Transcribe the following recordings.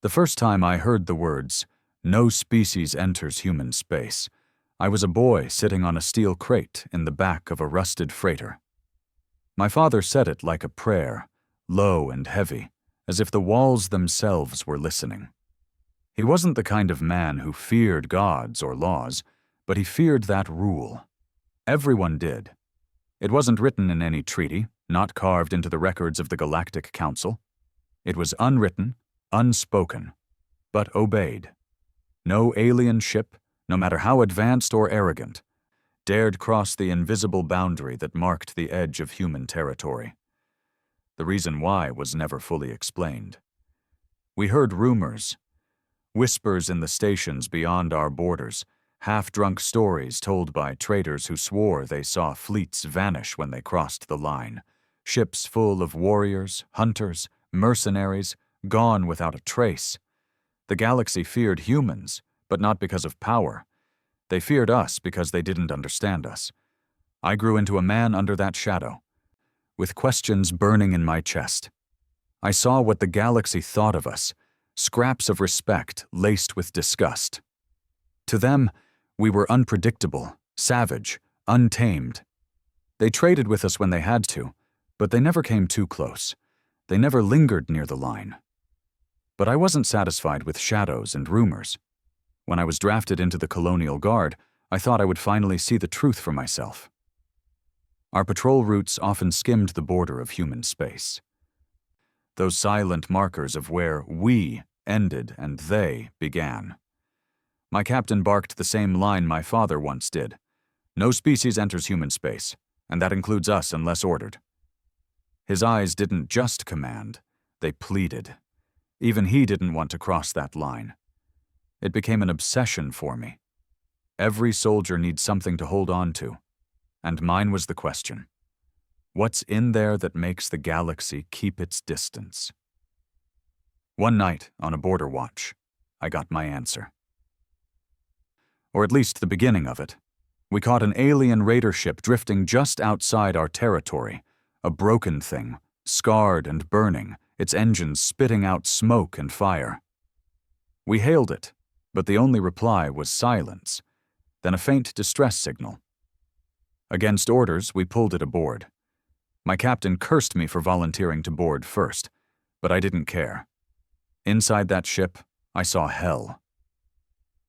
The first time I heard the words, "No species enters human space," I was a boy sitting on a steel crate in the back of a rusted freighter. My father said it like a prayer, low and heavy, as if the walls themselves were listening. He wasn't the kind of man who feared gods or laws, but he feared that rule. Everyone did. It wasn't written in any treaty, not carved into the records of the Galactic Council. It was unwritten, unspoken, but obeyed. No alien ship, no matter how advanced or arrogant, dared cross the invisible boundary that marked the edge of human territory. The reason why was never fully explained. We heard rumors, whispers in the stations beyond our borders, half-drunk stories told by traders who swore they saw fleets vanish when they crossed the line, ships full of warriors, hunters, mercenaries, gone without a trace. The galaxy feared humans, but not because of power. They feared us because they didn't understand us. I grew into a man under that shadow, with questions burning in my chest. I saw what the galaxy thought of us, scraps of respect laced with disgust. To them, we were unpredictable, savage, untamed. They traded with us when they had to, but they never came too close. They never lingered near the line. But I wasn't satisfied with shadows and rumors. When I was drafted into the Colonial Guard, I thought I would finally see the truth for myself. Our patrol routes often skimmed the border of human space. Those silent markers of where we ended and they began. My captain barked the same line my father once did. No species enters human space, and that includes us unless ordered. His eyes didn't just command, they pleaded. Even he didn't want to cross that line. It became an obsession for me. Every soldier needs something to hold on to, and mine was the question. What's in there that makes the galaxy keep its distance? One night, on a border watch, I got my answer. Or at least the beginning of it. We caught an alien raider ship drifting just outside our territory, a broken thing, scarred and burning, its engines spitting out smoke and fire. We hailed it, but the only reply was silence, then a faint distress signal. Against orders, we pulled it aboard. My captain cursed me for volunteering to board first, but I didn't care. Inside that ship, I saw hell.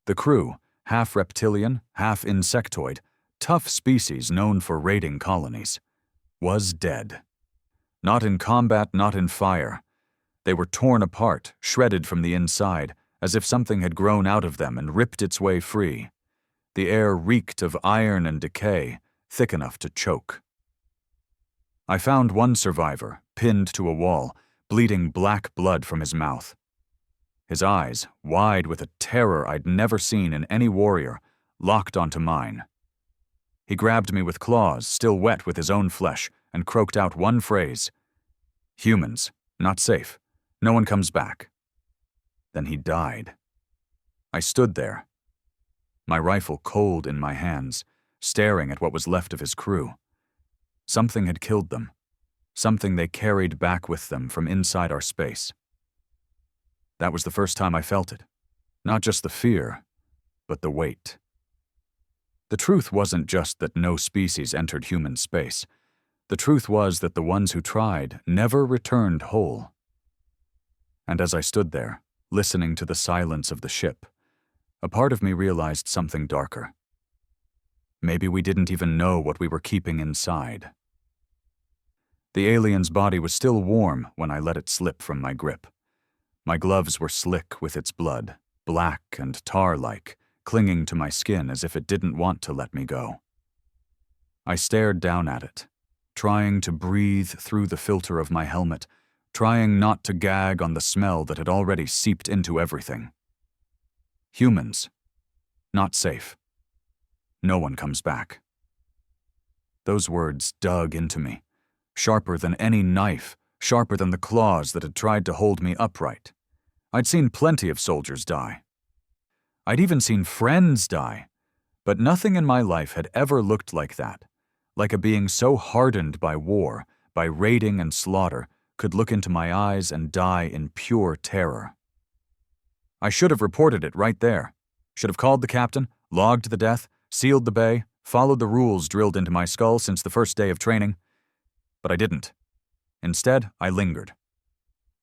The crew, half reptilian, half insectoid, tough species known for raiding colonies, was dead. Not in combat, not in fire. They were torn apart, shredded from the inside, as if something had grown out of them and ripped its way free. The air reeked of iron and decay, thick enough to choke. I found one survivor, pinned to a wall, bleeding black blood from his mouth. His eyes, wide with a terror I'd never seen in any warrior, locked onto mine. He grabbed me with claws, still wet with his own flesh, and croaked out one phrase. "Humans, not safe. No one comes back." Then he died. I stood there, my rifle cold in my hands, staring at what was left of his crew. Something had killed them, something they carried back with them from inside our space. That was the first time I felt it. Not just the fear, but the weight. The truth wasn't just that no species entered human space. The truth was that the ones who tried never returned whole. And as I stood there, listening to the silence of the ship, a part of me realized something darker. Maybe we didn't even know what we were keeping inside. The alien's body was still warm when I let it slip from my grip. My gloves were slick with its blood, black and tar-like, clinging to my skin as if it didn't want to let me go. I stared down at it, trying to breathe through the filter of my helmet, trying not to gag on the smell that had already seeped into everything. Humans, not safe. No one comes back. Those words dug into me, sharper than any knife, sharper than the claws that had tried to hold me upright. I'd seen plenty of soldiers die. I'd even seen friends die, but nothing in my life had ever looked like that, like a being so hardened by war, by raiding and slaughter, could look into my eyes and die in pure terror. I should have reported it right there. Should have called the captain, logged the death, sealed the bay, followed the rules drilled into my skull since the first day of training. But I didn't. Instead, I lingered.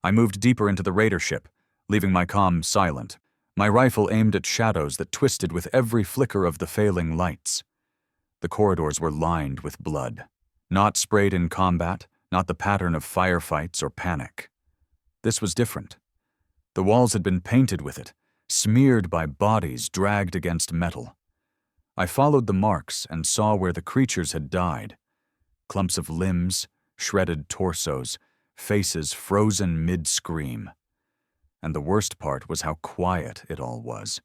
I moved deeper into the raider ship, leaving my comm silent, my rifle aimed at shadows that twisted with every flicker of the failing lights. The corridors were lined with blood, not sprayed in combat, not the pattern of firefights or panic. This was different. The walls had been painted with it, smeared by bodies dragged against metal. I followed the marks and saw where the creatures had died. Clumps of limbs, shredded torsos, faces frozen mid-scream. And the worst part was how quiet it all was.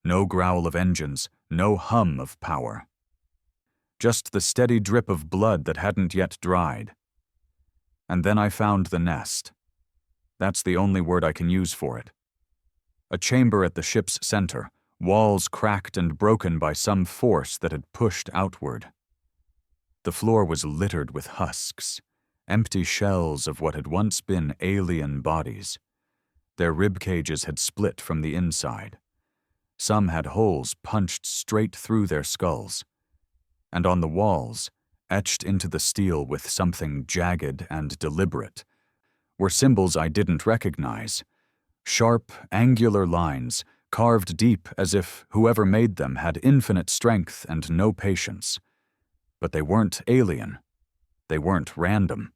No growl of engines, no hum of power. Just the steady drip of blood that hadn't yet dried. And then I found the nest. That's the only word I can use for it. A chamber at the ship's center, walls cracked and broken by some force that had pushed outward. The floor was littered with husks, empty shells of what had once been alien bodies. Their rib cages had split from the inside. Some had holes punched straight through their skulls. And on the walls, etched into the steel with something jagged and deliberate, were symbols I didn't recognize. Sharp, angular lines, carved deep as if whoever made them had infinite strength and no patience. But they weren't alien. They weren't random.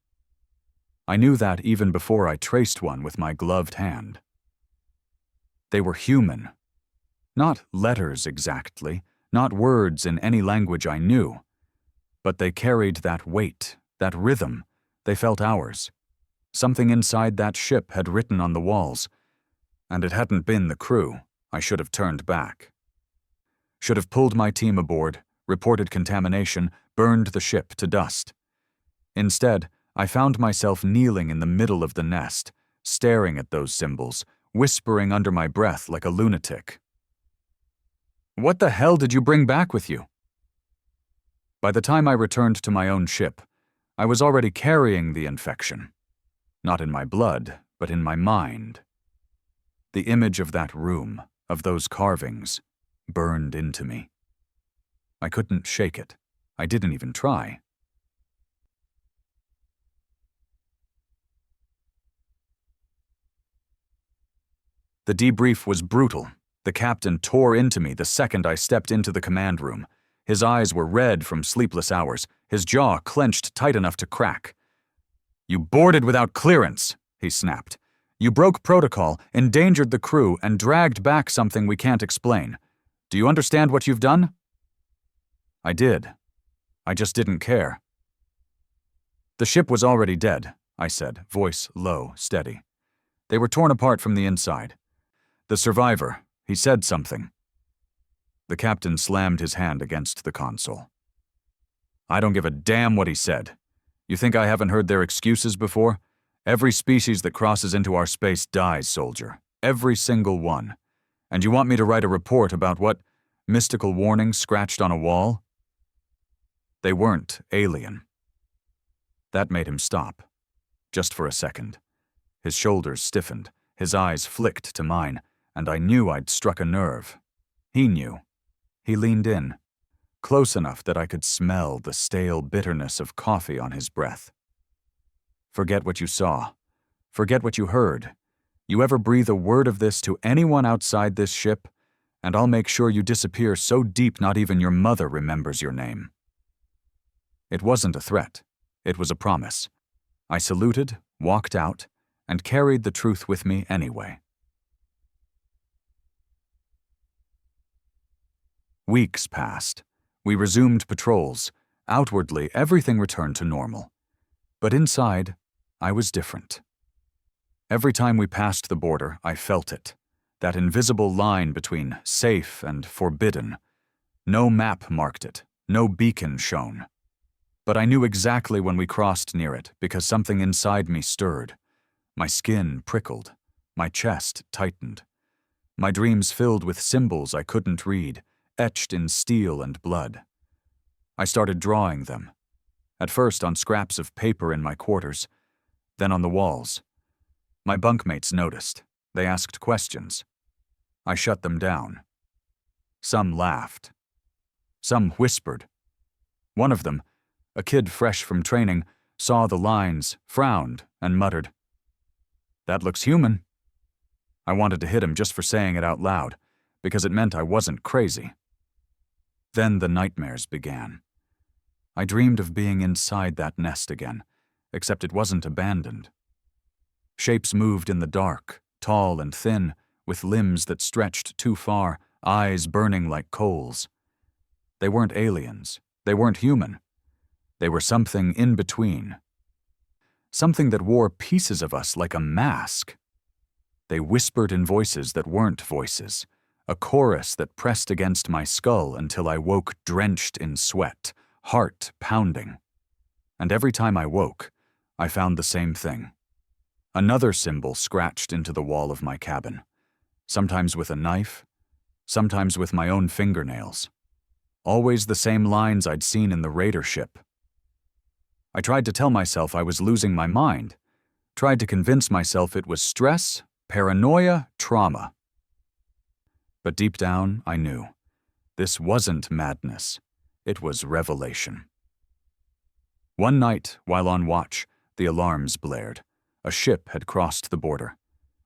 I knew that even before I traced one with my gloved hand. They were human. Not letters exactly, not words in any language I knew. But they carried that weight, that rhythm. They felt ours. Something inside that ship had written on the walls. And it hadn't been the crew. I should have turned back. Should have pulled my team aboard, reported contamination, burned the ship to dust. Instead, I found myself kneeling in the middle of the nest, staring at those symbols, whispering under my breath like a lunatic. What the hell did you bring back with you? By the time I returned to my own ship, I was already carrying the infection. Not in my blood, but in my mind. The image of that room, of those carvings, burned into me. I couldn't shake it. I didn't even try. The debrief was brutal. The captain tore into me the second I stepped into the command room. His eyes were red from sleepless hours, his jaw clenched tight enough to crack. "You boarded without clearance," he snapped. "You broke protocol, endangered the crew, and dragged back something we can't explain. Do you understand what you've done?" I did. I just didn't care. "The ship was already dead," I said, voice low, steady. "They were torn apart from the inside. The survivor, he said something." The captain slammed his hand against the console. "I don't give a damn what he said. You think I haven't heard their excuses before? Every species that crosses into our space dies, soldier. Every single one. And you want me to write a report about what mystical warnings scratched on a wall?" They weren't alien. That made him stop. Just for a second. His shoulders stiffened, his eyes flicked to mine, and I knew I'd struck a nerve. He knew. He leaned in, close enough that I could smell the stale bitterness of coffee on his breath. "Forget what you saw. Forget what you heard. You ever breathe a word of this to anyone outside this ship, and I'll make sure you disappear so deep not even your mother remembers your name." It wasn't a threat. It was a promise. I saluted, walked out, and carried the truth with me anyway. Weeks passed. We resumed patrols. Outwardly, everything returned to normal. But inside, I was different. Every time we passed the border, I felt it. That invisible line between safe and forbidden. No map marked it. No beacon shone. But I knew exactly when we crossed near it because something inside me stirred. My skin prickled. My chest tightened. My dreams filled with symbols I couldn't read, etched in steel and blood. I started drawing them. At first on scraps of paper in my quarters, then on the walls. My bunkmates noticed. They asked questions. I shut them down. Some laughed. Some whispered. One of them, a kid fresh from training, saw the lines, frowned, and muttered, "That looks human." I wanted to hit him just for saying it out loud, because it meant I wasn't crazy. Then the nightmares began. I dreamed of being inside that nest again, except it wasn't abandoned. Shapes moved in the dark, tall and thin, with limbs that stretched too far, eyes burning like coals. They weren't aliens. They weren't human. They were something in between. Something that wore pieces of us like a mask. They whispered in voices that weren't voices, a chorus that pressed against my skull until I woke drenched in sweat, heart pounding. And every time I woke, I found the same thing. Another symbol scratched into the wall of my cabin, sometimes with a knife, sometimes with my own fingernails. Always the same lines I'd seen in the raider ship. I tried to tell myself I was losing my mind, tried to convince myself it was stress, paranoia, trauma. But deep down, I knew. This wasn't madness. It was revelation. One night, while on watch, the alarms blared. A ship had crossed the border.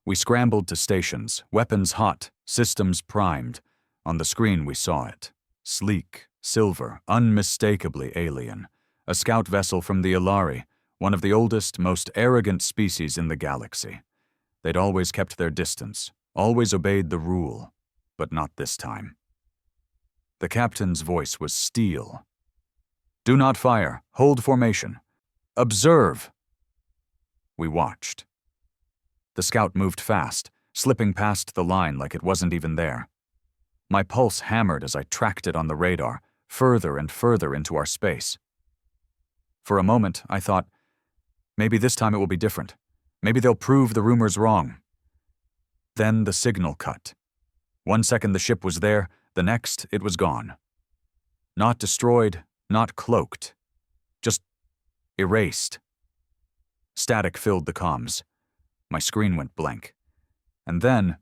We scrambled to stations, weapons hot, systems primed. On the screen we saw it. Sleek, silver, unmistakably alien. A scout vessel from the Ilari, one of the oldest, most arrogant species in the galaxy. They'd always kept their distance, always obeyed the rule, but not this time. The captain's voice was steel. "Do not fire. Hold formation. Observe." We watched. The scout moved fast, slipping past the line like it wasn't even there. My pulse hammered as I tracked it on the radar, further and further into our space. For a moment, I thought, maybe this time it will be different. Maybe they'll prove the rumors wrong. Then the signal cut. 1 second the ship was there, the next it was gone. Not destroyed, not cloaked. Just erased. Static filled the comms. My screen went blank. And then,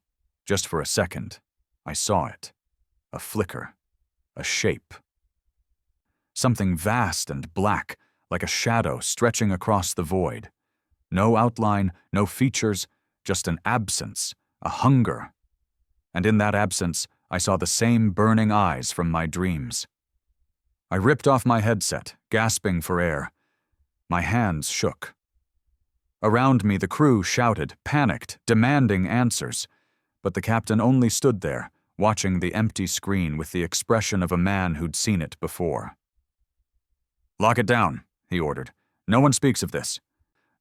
just for a second, I saw it. A flicker. A shape. Something vast and black, like a shadow stretching across the void. No outline, no features, just an absence, a hunger. And in that absence, I saw the same burning eyes from my dreams. I ripped off my headset, gasping for air. My hands shook. Around me, the crew shouted, panicked, demanding answers. But the captain only stood there, watching the empty screen with the expression of a man who'd seen it before. "Lock it down," he ordered. "No one speaks of this."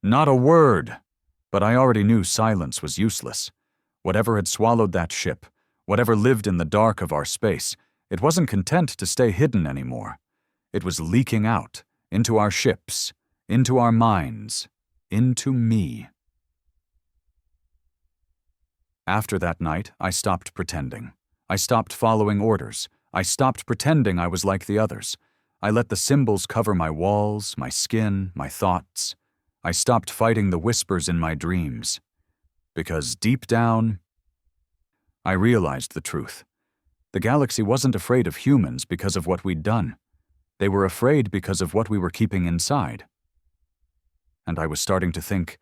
Not a word. But I already knew silence was useless. Whatever had swallowed that ship, whatever lived in the dark of our space, it wasn't content to stay hidden anymore. It was leaking out, into our ships, into our minds, into me. After that night, I stopped pretending. I stopped following orders. I stopped pretending I was like the others. I let the symbols cover my walls, my skin, my thoughts. I stopped fighting the whispers in my dreams. Because deep down, I realized the truth. The galaxy wasn't afraid of humans because of what we'd done. They were afraid because of what we were keeping inside. And I was starting to think,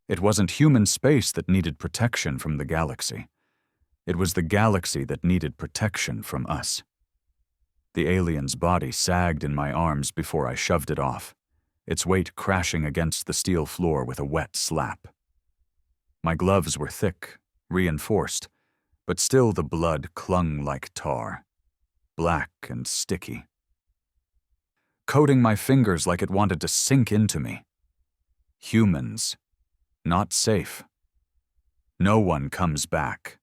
it wasn't human space that needed protection from the galaxy. It was the galaxy that needed protection from us. The alien's body sagged in my arms before I shoved it off, its weight crashing against the steel floor with a wet slap. My gloves were thick, reinforced, but still the blood clung like tar, black and sticky, coating my fingers like it wanted to sink into me. Humans, not safe. No one comes back.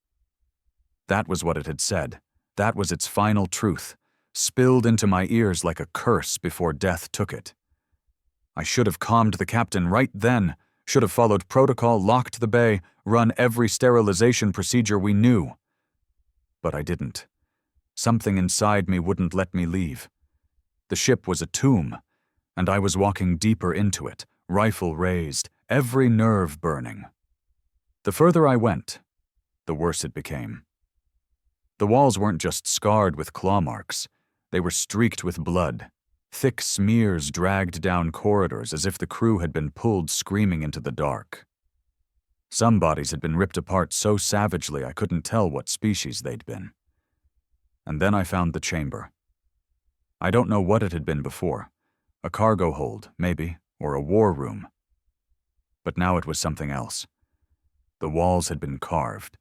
That was what it had said. That was its final truth, spilled into my ears like a curse before death took it. I should have calmed the captain right then, should have followed protocol, locked the bay, run every sterilization procedure we knew. But I didn't. Something inside me wouldn't let me leave. The ship was a tomb, and I was walking deeper into it, rifle raised, every nerve burning. The further I went, the worse it became. The walls weren't just scarred with claw marks. They were streaked with blood. Thick smears dragged down corridors as if the crew had been pulled screaming into the dark. Some bodies had been ripped apart so savagely I couldn't tell what species they'd been. And then I found the chamber. I don't know what it had been before. A cargo hold, maybe, or a war room. But now it was something else. The walls had been carved,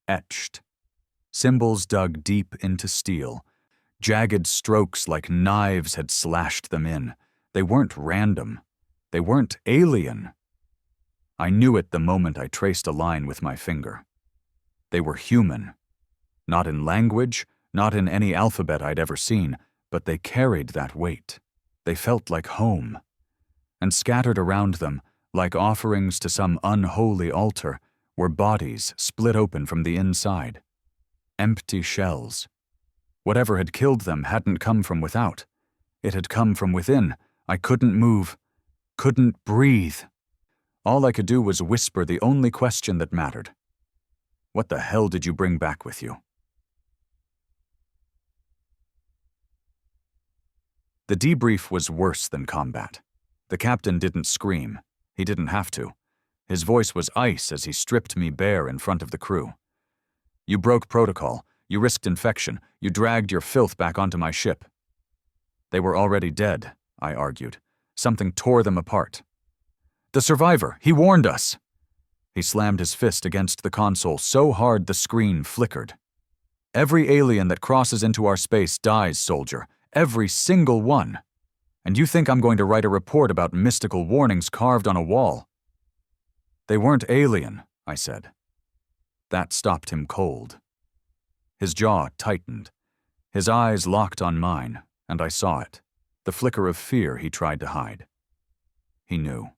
etched. Symbols dug deep into steel. Jagged strokes like knives had slashed them in. They weren't random. They weren't alien. I knew it the moment I traced a line with my finger. They were human. Not in language, not in any alphabet I'd ever seen, but they carried that weight. They felt like home. And scattered around them, like offerings to some unholy altar, were bodies split open from the inside. Empty shells. Whatever had killed them hadn't come from without. It had come from within. I couldn't move, couldn't breathe. All I could do was whisper the only question that mattered. What the hell did you bring back with you? The debrief was worse than combat. The captain didn't scream. He didn't have to. His voice was ice as he stripped me bare in front of the crew. You broke protocol. You risked infection. You dragged your filth back onto my ship. They were already dead, I argued. Something tore them apart. The survivor, he warned us. He slammed his fist against the console so hard the screen flickered. Every alien that crosses into our space dies, soldier. Every single one. And you think I'm going to write a report about mystical warnings carved on a wall? They weren't alien, I said. That stopped him cold. His jaw tightened. His eyes locked on mine, and I saw it, the flicker of fear he tried to hide. He knew.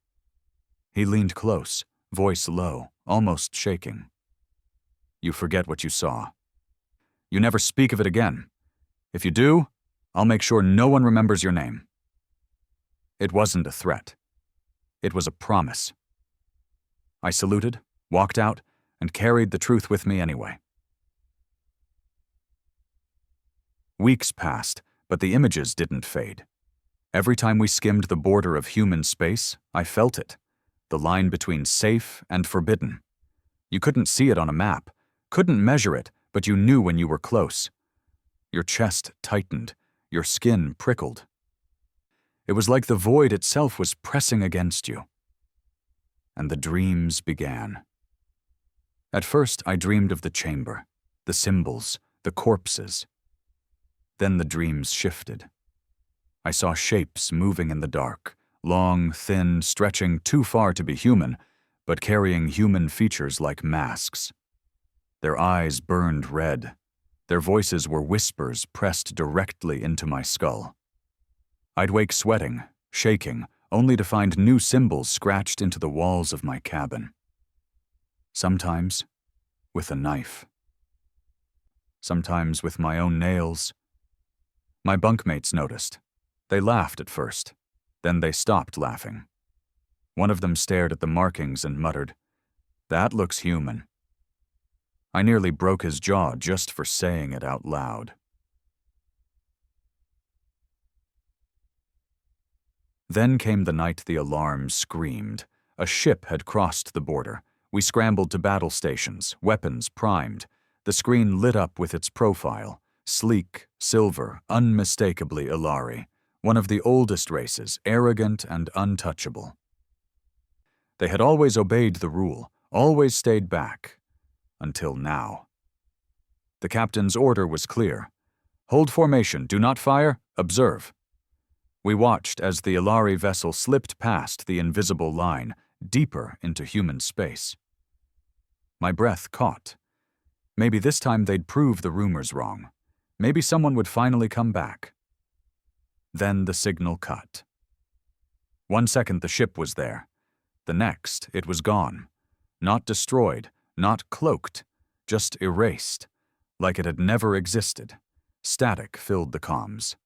He leaned close, voice low, almost shaking. You forget what you saw. You never speak of it again. If you do, I'll make sure no one remembers your name. It wasn't a threat. It was a promise. I saluted, walked out, and carried the truth with me anyway. Weeks passed, but the images didn't fade. Every time we skimmed the border of human space, I felt it. The line between safe and forbidden. You couldn't see it on a map, couldn't measure it, but you knew when you were close. Your chest tightened, your skin prickled. It was like the void itself was pressing against you. And the dreams began. At first, I dreamed of the chamber, the symbols, the corpses. Then the dreams shifted. I saw shapes moving in the dark, long, thin, stretching too far to be human, but carrying human features like masks. Their eyes burned red. Their voices were whispers pressed directly into my skull. I'd wake sweating, shaking, only to find new symbols scratched into the walls of my cabin. Sometimes with a knife. Sometimes with my own nails. My bunkmates noticed. They laughed at first. Then they stopped laughing. One of them stared at the markings and muttered, "That looks human." I nearly broke his jaw just for saying it out loud. Then came the night the alarm screamed. A ship had crossed the border. We scrambled to battle stations, weapons primed. The screen lit up with its profile. Sleek, silver, unmistakably Ilari. One of the oldest races, arrogant and untouchable. They had always obeyed the rule, always stayed back. Until now. The captain's order was clear. Hold formation, do not fire, observe. We watched as the Ilari vessel slipped past the invisible line, deeper into human space. My breath caught. Maybe this time they'd prove the rumors wrong. Maybe someone would finally come back. Then the signal cut. 1 second the ship was there. The next, it was gone. Not destroyed, not cloaked, just erased, like it had never existed. Static filled the comms.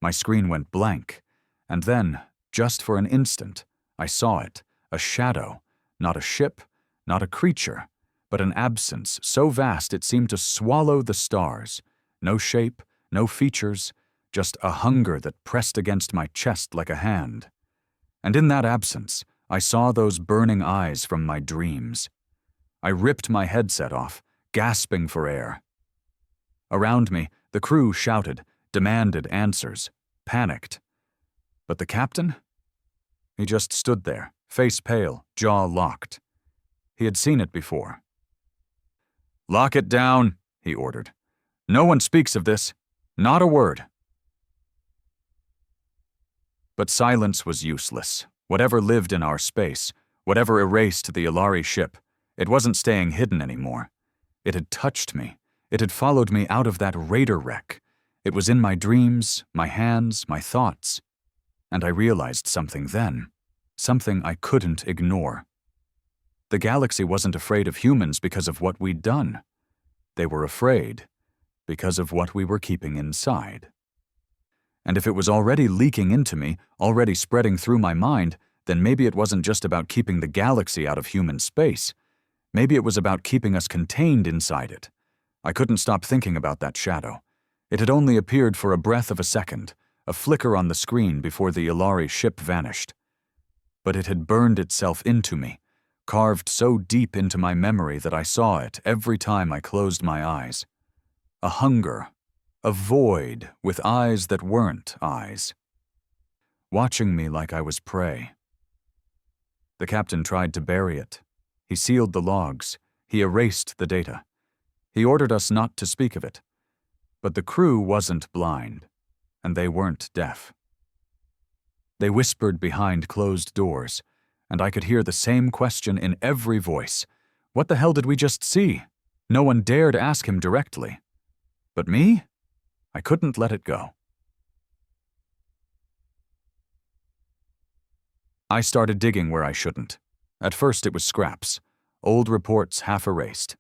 My screen went blank, and then, just for an instant, I saw it, a shadow, not a ship, not a creature, but an absence so vast it seemed to swallow the stars. No shape, no features, just a hunger that pressed against my chest like a hand. And in that absence, I saw those burning eyes from my dreams. I ripped my headset off, gasping for air. Around me, the crew shouted, demanded answers, panicked. But the captain? He just stood there, face pale, jaw locked. He had seen it before. "Lock it down," he ordered. "No one speaks of this. Not a word." But silence was useless. Whatever lived in our space, whatever erased the Ilari ship, it wasn't staying hidden anymore. It had touched me. It had followed me out of that raider wreck. It was in my dreams, my hands, my thoughts. And I realized something then. Something I couldn't ignore. The galaxy wasn't afraid of humans because of what we'd done. They were afraid because of what we were keeping inside. And if it was already leaking into me, already spreading through my mind, then maybe it wasn't just about keeping the galaxy out of human space. Maybe it was about keeping us contained inside it. I couldn't stop thinking about that shadow. It had only appeared for a breath of a second, a flicker on the screen before the Ilari ship vanished. But it had burned itself into me, carved so deep into my memory that I saw it every time I closed my eyes. A hunger, a void with eyes that weren't eyes, watching me like I was prey. The captain tried to bury it. He sealed the logs. He erased the data. He ordered us not to speak of it. But the crew wasn't blind, and they weren't deaf. They whispered behind closed doors, and I could hear the same question in every voice. What the hell did we just see? No one dared ask him directly. But me? I couldn't let it go. I started digging where I shouldn't. At first it was scraps, old reports half erased.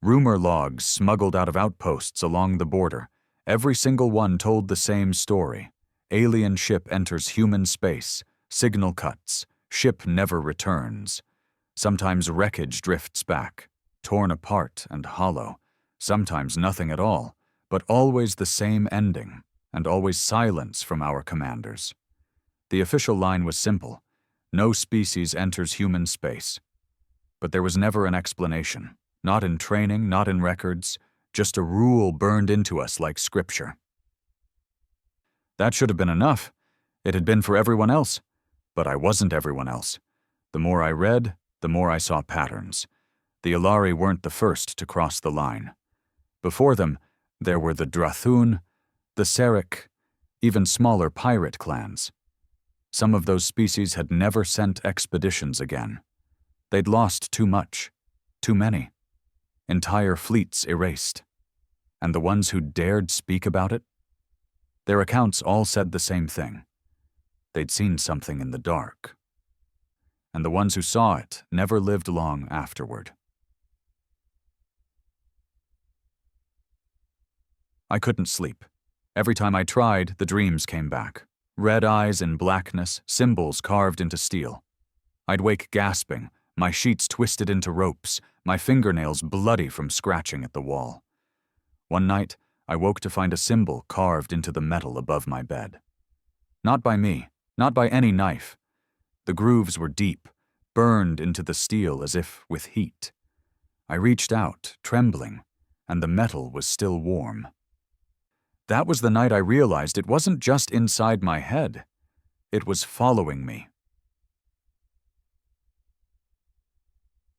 Rumor logs smuggled out of outposts along the border. Every single one told the same story. Alien ship enters human space. Signal cuts. Ship never returns. Sometimes wreckage drifts back, torn apart and hollow. Sometimes nothing at all, but always the same ending, and always silence from our commanders. The official line was simple. No species enters human space. But there was never an explanation. Not in training, not in records, just a rule burned into us like scripture. That should have been enough. It had been for everyone else. But I wasn't everyone else. The more I read, the more I saw patterns. The Ilari weren't the first to cross the line. Before them, there were the Drathun, the Serik, even smaller pirate clans. Some of those species had never sent expeditions again. They'd lost too much, too many. Entire fleets erased. And the ones who dared speak about it? Their accounts all said the same thing. They'd seen something in the dark. And the ones who saw it never lived long afterward. I couldn't sleep. Every time I tried, the dreams came back. Red eyes in blackness, symbols carved into steel. I'd wake gasping, my sheets twisted into ropes, my fingernails bloody from scratching at the wall. One night, I woke to find a symbol carved into the metal above my bed. Not by me, not by any knife. The grooves were deep, burned into the steel as if with heat. I reached out, trembling, and the metal was still warm. That was the night I realized it wasn't just inside my head. It was following me.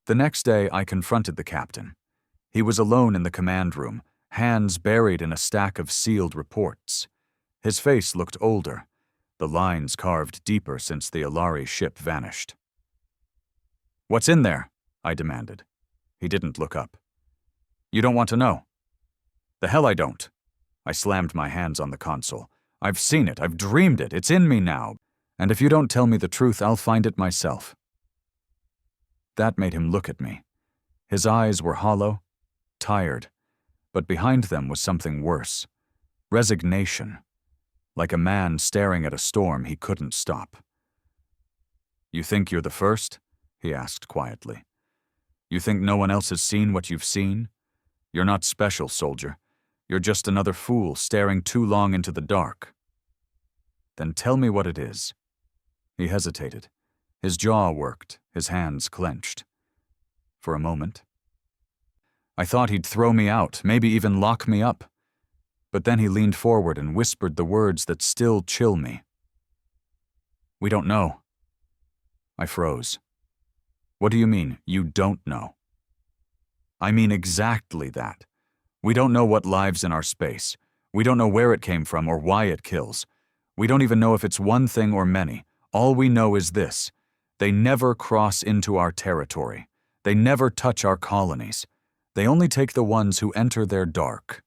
The next day, I confronted the captain. He was alone in the command room, hands buried in a stack of sealed reports. His face looked older, the lines carved deeper since the Ilari ship vanished. "What's in there?" I demanded. He didn't look up. "You don't want to know?" "The hell I don't." I slammed my hands on the console. "I've seen it, I've dreamed it, it's in me now. And if you don't tell me the truth, I'll find it myself." That made him look at me. His eyes were hollow, tired, but behind them was something worse. Resignation. Like a man staring at a storm he couldn't stop. "You think you're the first?" he asked quietly. You think no one else has seen what you've seen? You're not special, soldier. You're just another fool staring too long into the dark. Then tell me what it is. He hesitated. His jaw worked, his hands clenched. For a moment, I thought he'd throw me out, maybe even lock me up. But then he leaned forward and whispered the words that still chill me. We don't know. I froze. What do you mean, you don't know? I mean exactly that. We don't know what lives in our space. We don't know where it came from or why it kills. We don't even know if it's one thing or many. All we know is this. They never cross into our territory. They never touch our colonies. They only take the ones who enter their dark.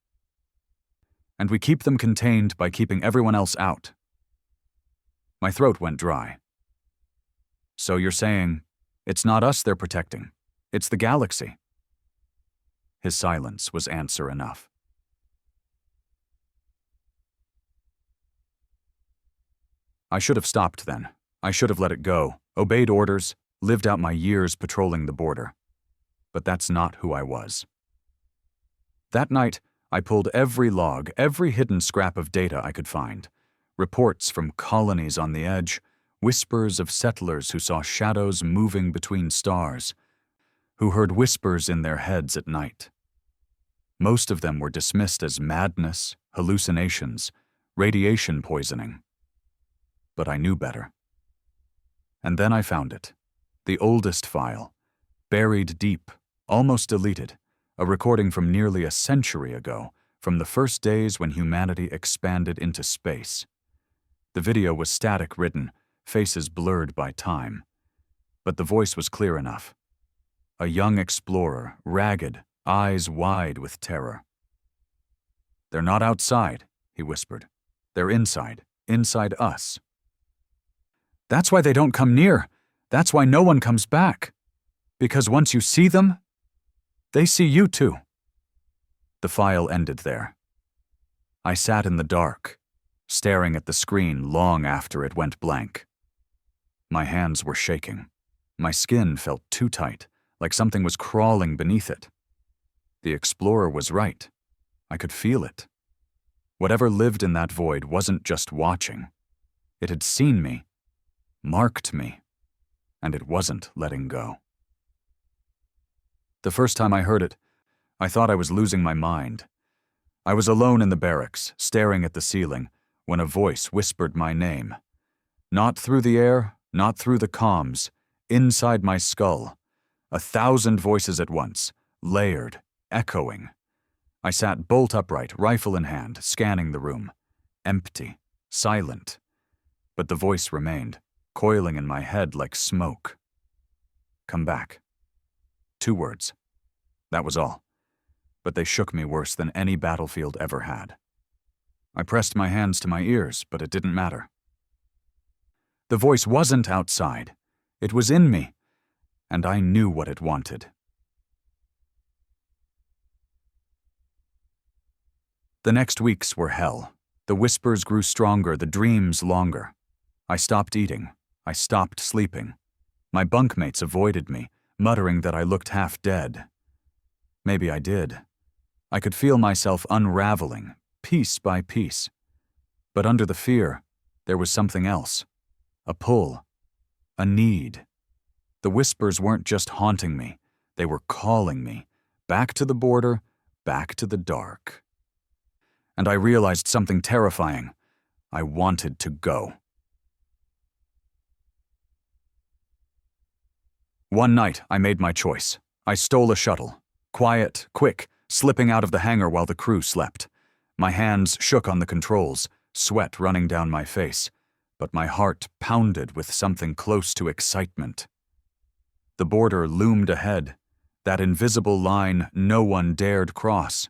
And we keep them contained by keeping everyone else out. My throat went dry. So you're saying, it's not us they're protecting. It's the galaxy. His silence was answer enough. I should have stopped then. I should have let it go, obeyed orders, lived out my years patrolling the border. But that's not who I was. That night, I pulled every log, every hidden scrap of data I could find. Reports from colonies on the edge, whispers of settlers who saw shadows moving between stars, who heard whispers in their heads at night. Most of them were dismissed as madness, hallucinations, radiation poisoning. But I knew better. And then I found it, the oldest file, buried deep, almost deleted, a recording from nearly a century ago, from the first days when humanity expanded into space. The video was static-written, faces blurred by time. But the voice was clear enough. A young explorer, ragged, eyes wide with terror. They're not outside, he whispered. They're inside us. That's why they don't come near. That's why no one comes back. Because once you see them, they see you too. The file ended there. I sat in the dark, staring at the screen long after it went blank. My hands were shaking. My skin felt too tight, like something was crawling beneath it. The explorer was right. I could feel it. Whatever lived in that void wasn't just watching. It had seen me, marked me, and it wasn't letting go. The first time I heard it, I thought I was losing my mind. I was alone in the barracks, staring at the ceiling, when a voice whispered my name. Not through the air, not through the comms, inside my skull. 1,000 voices at once, layered, echoing. I sat bolt upright, rifle in hand, scanning the room. Empty, silent. But the voice remained, coiling in my head like smoke. Come back. 2 words. That was all. But they shook me worse than any battlefield ever had. I pressed my hands to my ears, but it didn't matter. The voice wasn't outside. It was in me, and I knew what it wanted. The next weeks were hell. The whispers grew stronger, the dreams longer. I stopped eating. I stopped sleeping. My bunkmates avoided me, muttering that I looked half dead. Maybe I did. I could feel myself unraveling, piece by piece. But under the fear, there was something else. A pull. A need. The whispers weren't just haunting me. They were calling me. Back to the border, back to the dark. And I realized something terrifying. I wanted to go. One night, I made my choice. I stole a shuttle. Quiet, quick, slipping out of the hangar while the crew slept. My hands shook on the controls, sweat running down my face, but my heart pounded with something close to excitement. The border loomed ahead, that invisible line no one dared cross.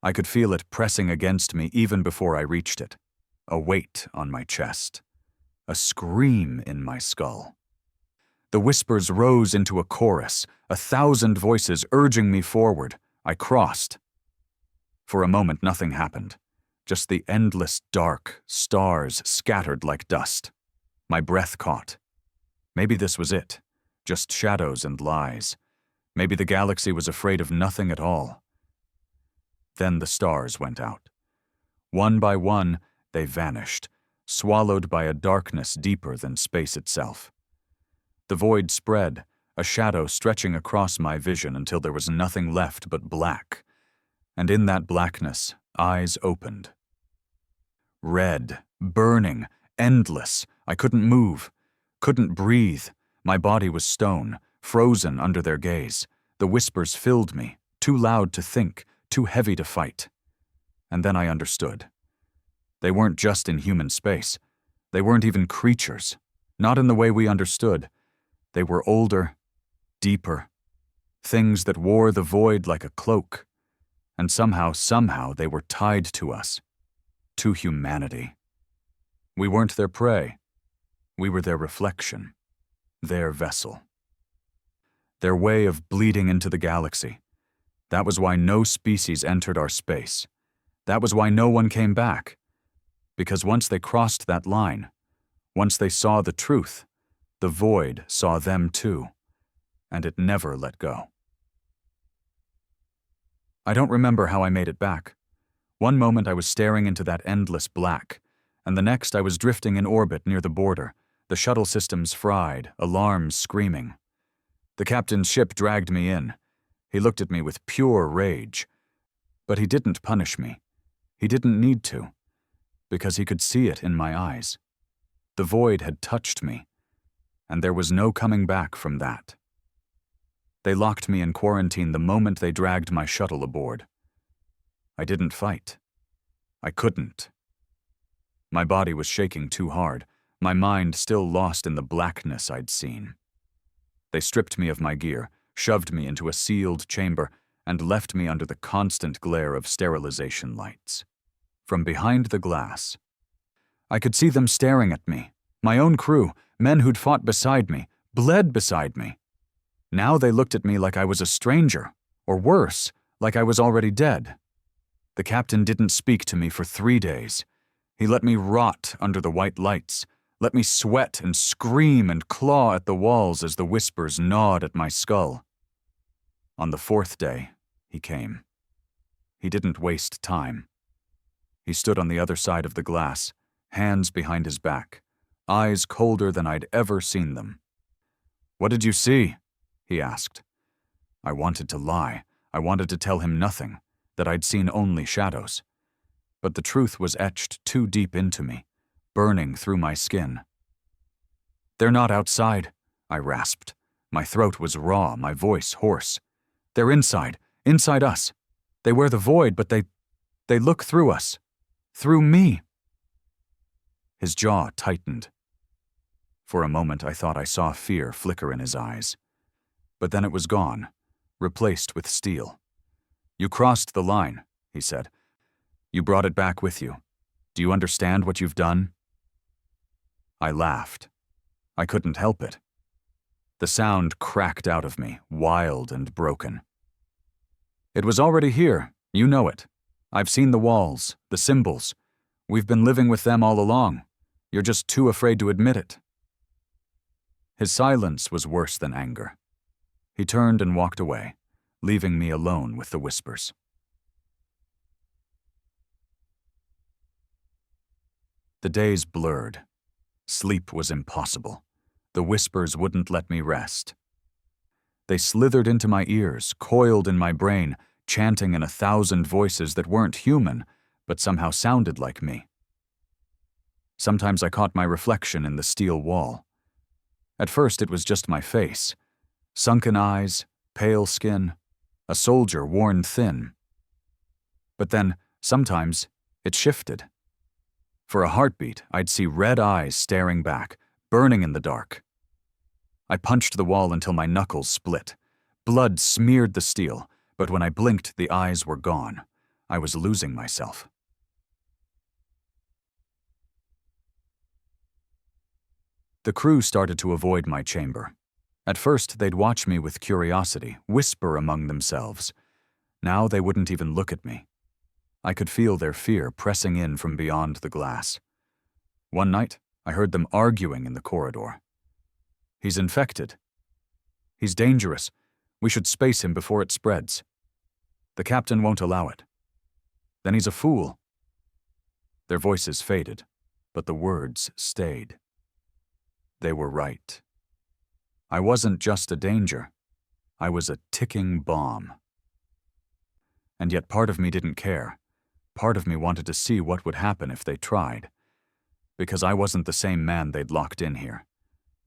I could feel it pressing against me even before I reached it. A weight on my chest. A scream in my skull. The whispers rose into a chorus, 1,000 voices urging me forward. I crossed. For a moment, nothing happened. Just the endless dark, stars scattered like dust. My breath caught. Maybe this was it. Just shadows and lies. Maybe the galaxy was afraid of nothing at all. Then the stars went out. One by one, they vanished, swallowed by a darkness deeper than space itself. The void spread, a shadow stretching across my vision until there was nothing left but black. And in that blackness, eyes opened. Red, burning, endless. I couldn't move, couldn't breathe. My body was stone, frozen under their gaze. The whispers filled me, too loud to think, too heavy to fight. And then I understood. They weren't just in human space. They weren't even creatures, not in the way we understood. They were older, deeper, things that wore the void like a cloak. And somehow they were tied to us, to humanity. We weren't their prey. We were their reflection, their vessel. Their way of bleeding into the galaxy. That was why no species entered our space. That was why no one came back. Because once they crossed that line, once they saw the truth, the void saw them too, and it never let go. I don't remember how I made it back. One moment I was staring into that endless black, and the next I was drifting in orbit near the border, the shuttle systems fried, alarms screaming. The captain's ship dragged me in. He looked at me with pure rage. But he didn't punish me. He didn't need to, because he could see it in my eyes. The void had touched me, and there was no coming back from that. They locked me in quarantine the moment they dragged my shuttle aboard. I didn't fight. I couldn't. My body was shaking too hard, my mind still lost in the blackness I'd seen. They stripped me of my gear, shoved me into a sealed chamber, and left me under the constant glare of sterilization lights. From behind the glass, I could see them staring at me, my own crew, men who'd fought beside me, bled beside me. Now they looked at me like I was a stranger, or worse, like I was already dead. The captain didn't speak to me for 3 days. He let me rot under the white lights, let me sweat and scream and claw at the walls as the whispers gnawed at my skull. On the 4th day, he came. He didn't waste time. He stood on the other side of the glass, hands behind his back, eyes colder than I'd ever seen them. "What did you see?" he asked. I wanted to lie. I wanted to tell him nothing, that I'd seen only shadows. But the truth was etched too deep into me, burning through my skin. "They're not outside," I rasped. My throat was raw, my voice hoarse. "They're inside us. They wear the void, but they look through us. Through me." His jaw tightened. For a moment I thought I saw fear flicker in his eyes. But then it was gone, replaced with steel. "You crossed the line," he said. "You brought it back with you. Do you understand what you've done?" I laughed. I couldn't help it. The sound cracked out of me, wild and broken. "It was already here. You know it. I've seen the walls, the symbols. We've been living with them all along. You're just too afraid to admit it." His silence was worse than anger. He turned and walked away, leaving me alone with the whispers. The days blurred. Sleep was impossible. The whispers wouldn't let me rest. They slithered into my ears, coiled in my brain, chanting in 1,000 voices that weren't human, but somehow sounded like me. Sometimes I caught my reflection in the steel wall. At first it was just my face. Sunken eyes, pale skin, a soldier worn thin. But then, sometimes, it shifted. For a heartbeat, I'd see red eyes staring back, burning in the dark. I punched the wall until my knuckles split. Blood smeared the steel, but when I blinked, the eyes were gone. I was losing myself. The crew started to avoid my chamber. At first, they'd watch me with curiosity, whisper among themselves. Now they wouldn't even look at me. I could feel their fear pressing in from beyond the glass. One night, I heard them arguing in the corridor. "He's infected. He's dangerous. We should space him before it spreads. The captain won't allow it. Then he's a fool. Their voices faded, but the words stayed. They were right. I wasn't just a danger. I was a ticking bomb. And yet part of me didn't care. Part of me wanted to see what would happen if they tried. Because I wasn't the same man they'd locked in here.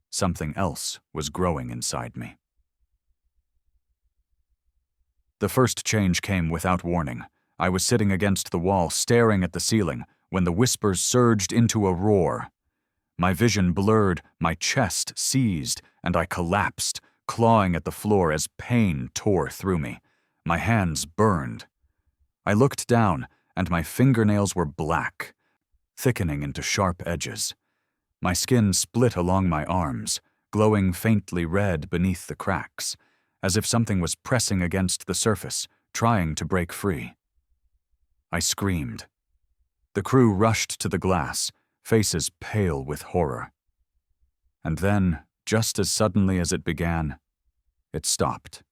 Something else was growing inside me. The first change came without warning. I was sitting against the wall, staring at the ceiling, when the whispers surged into a roar. My vision blurred, my chest seized, and I collapsed, clawing at the floor as pain tore through me. My hands burned. I looked down, and my fingernails were black, thickening into sharp edges. My skin split along my arms, glowing faintly red beneath the cracks, as if something was pressing against the surface, trying to break free. I screamed. The crew rushed to the glass, faces pale with horror. And then, just as suddenly as it began, it stopped.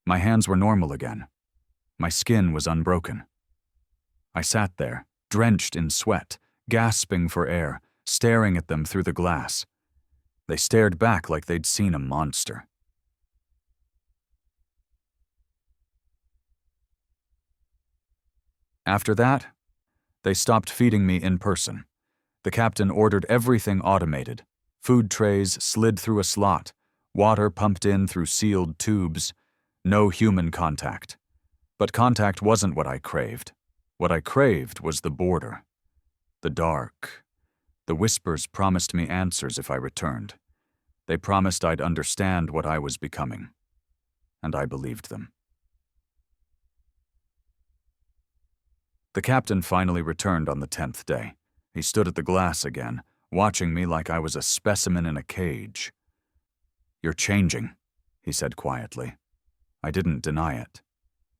My hands were normal again. My skin was unbroken. I sat there, drenched in sweat, gasping for air, staring at them through the glass. They stared back like they'd seen a monster. After that, they stopped feeding me in person. The captain ordered everything automated. Food trays slid through a slot, water pumped in through sealed tubes. No human contact. But contact wasn't what I craved. What I craved was the border. The dark. The whispers promised me answers if I returned. They promised I'd understand what I was becoming. And I believed them. The captain finally returned on the 10th day. He stood at the glass again, watching me like I was a specimen in a cage. "You're changing," he said quietly. I didn't deny it.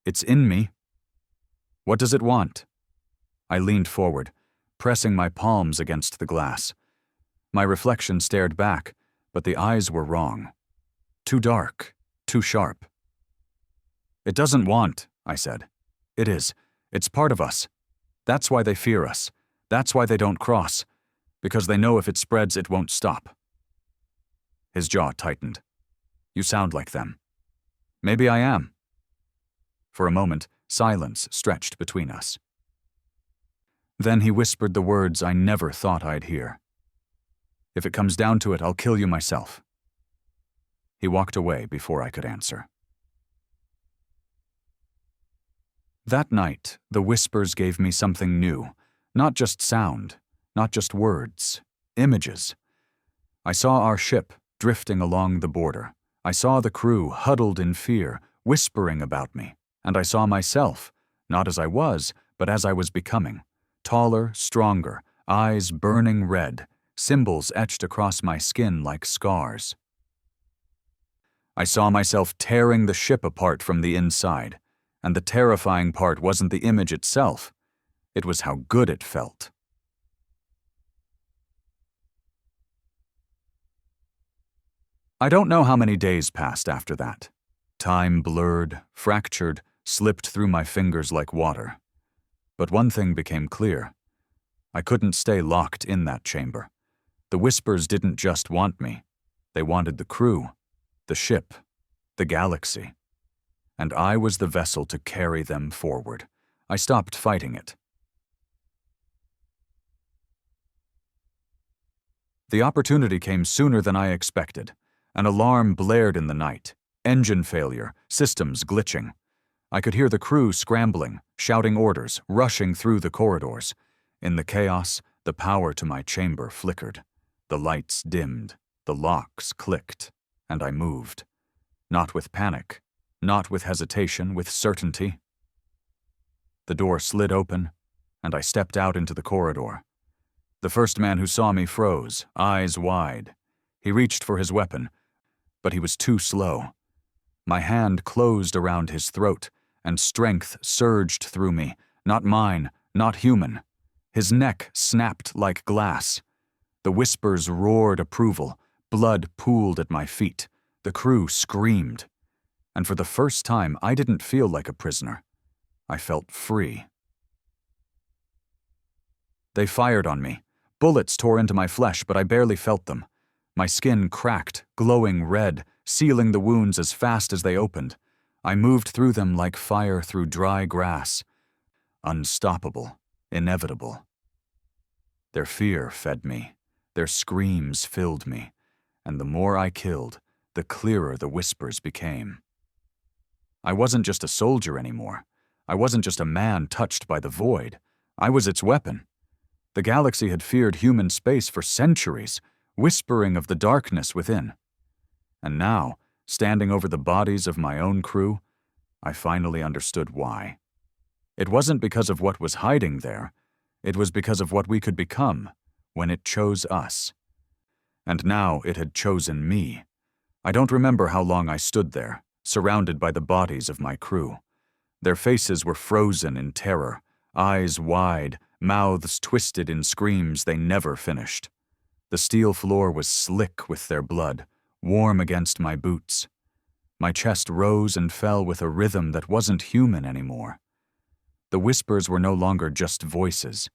"It's in me." "What does it want?" I leaned forward, pressing my palms against the glass. My reflection stared back, but the eyes were wrong. Too dark, too sharp. "It doesn't want," I said. "It is. It's part of us. That's why they fear us. That's why they don't cross. Because they know if it spreads, it won't stop." His jaw tightened. "You sound like them." "Maybe I am." For a moment, silence stretched between us. Then he whispered the words I never thought I'd hear. "If it comes down to it, I'll kill you myself." He walked away before I could answer. That night, the whispers gave me something new. Not just sound, not just words, images. I saw our ship drifting along the border. I saw the crew huddled in fear, whispering about me. And I saw myself, not as I was, but as I was becoming. Taller, stronger, eyes burning red, symbols etched across my skin like scars. I saw myself tearing the ship apart from the inside. And the terrifying part wasn't the image itself. It was how good it felt. I don't know how many days passed after that. Time blurred, fractured, slipped through my fingers like water. But one thing became clear. I couldn't stay locked in that chamber. The whispers didn't just want me. They wanted the crew, the ship, the galaxy. And I was the vessel to carry them forward. I stopped fighting it. The opportunity came sooner than I expected. An alarm blared in the night. Engine failure, systems glitching. I could hear the crew scrambling, shouting orders, rushing through the corridors. In the chaos, the power to my chamber flickered. The lights dimmed, the locks clicked, and I moved. Not with panic. Not with hesitation, with certainty. The door slid open, and I stepped out into the corridor. The first man who saw me froze, eyes wide. He reached for his weapon, but he was too slow. My hand closed around his throat, and strength surged through me, not mine, not human. His neck snapped like glass. The whispers roared approval, blood pooled at my feet. The crew screamed. And for the first time, I didn't feel like a prisoner. I felt free. They fired on me. Bullets tore into my flesh, but I barely felt them. My skin cracked, glowing red, sealing the wounds as fast as they opened. I moved through them like fire through dry grass. Unstoppable, inevitable. Their fear fed me. Their screams filled me. And the more I killed, the clearer the whispers became. I wasn't just a soldier anymore. I wasn't just a man touched by the void. I was its weapon. The galaxy had feared human space for centuries, whispering of the darkness within. And now, standing over the bodies of my own crew, I finally understood why. It wasn't because of what was hiding there. It was because of what we could become when it chose us. And now it had chosen me. I don't remember how long I stood there, surrounded by the bodies of my crew. Their faces were frozen in terror, eyes wide, mouths twisted in screams they never finished. The steel floor was slick with their blood, warm against my boots. My chest rose and fell with a rhythm that wasn't human anymore. The whispers were no longer just voices.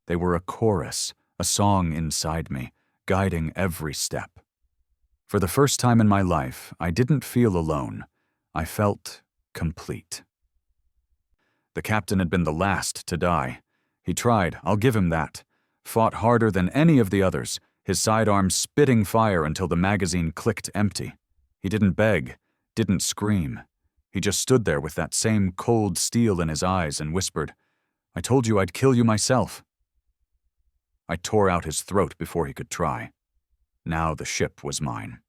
They were a chorus, a song inside me, guiding every step. For the first time in my life, I didn't feel alone. I felt complete. The captain had been the last to die. He tried, I'll give him that. Fought harder than any of the others, his sidearms spitting fire until the magazine clicked empty. He didn't beg, didn't scream. He just stood there with that same cold steel in his eyes and whispered, "I told you I'd kill you myself." I tore out his throat before he could try. Now the ship was mine.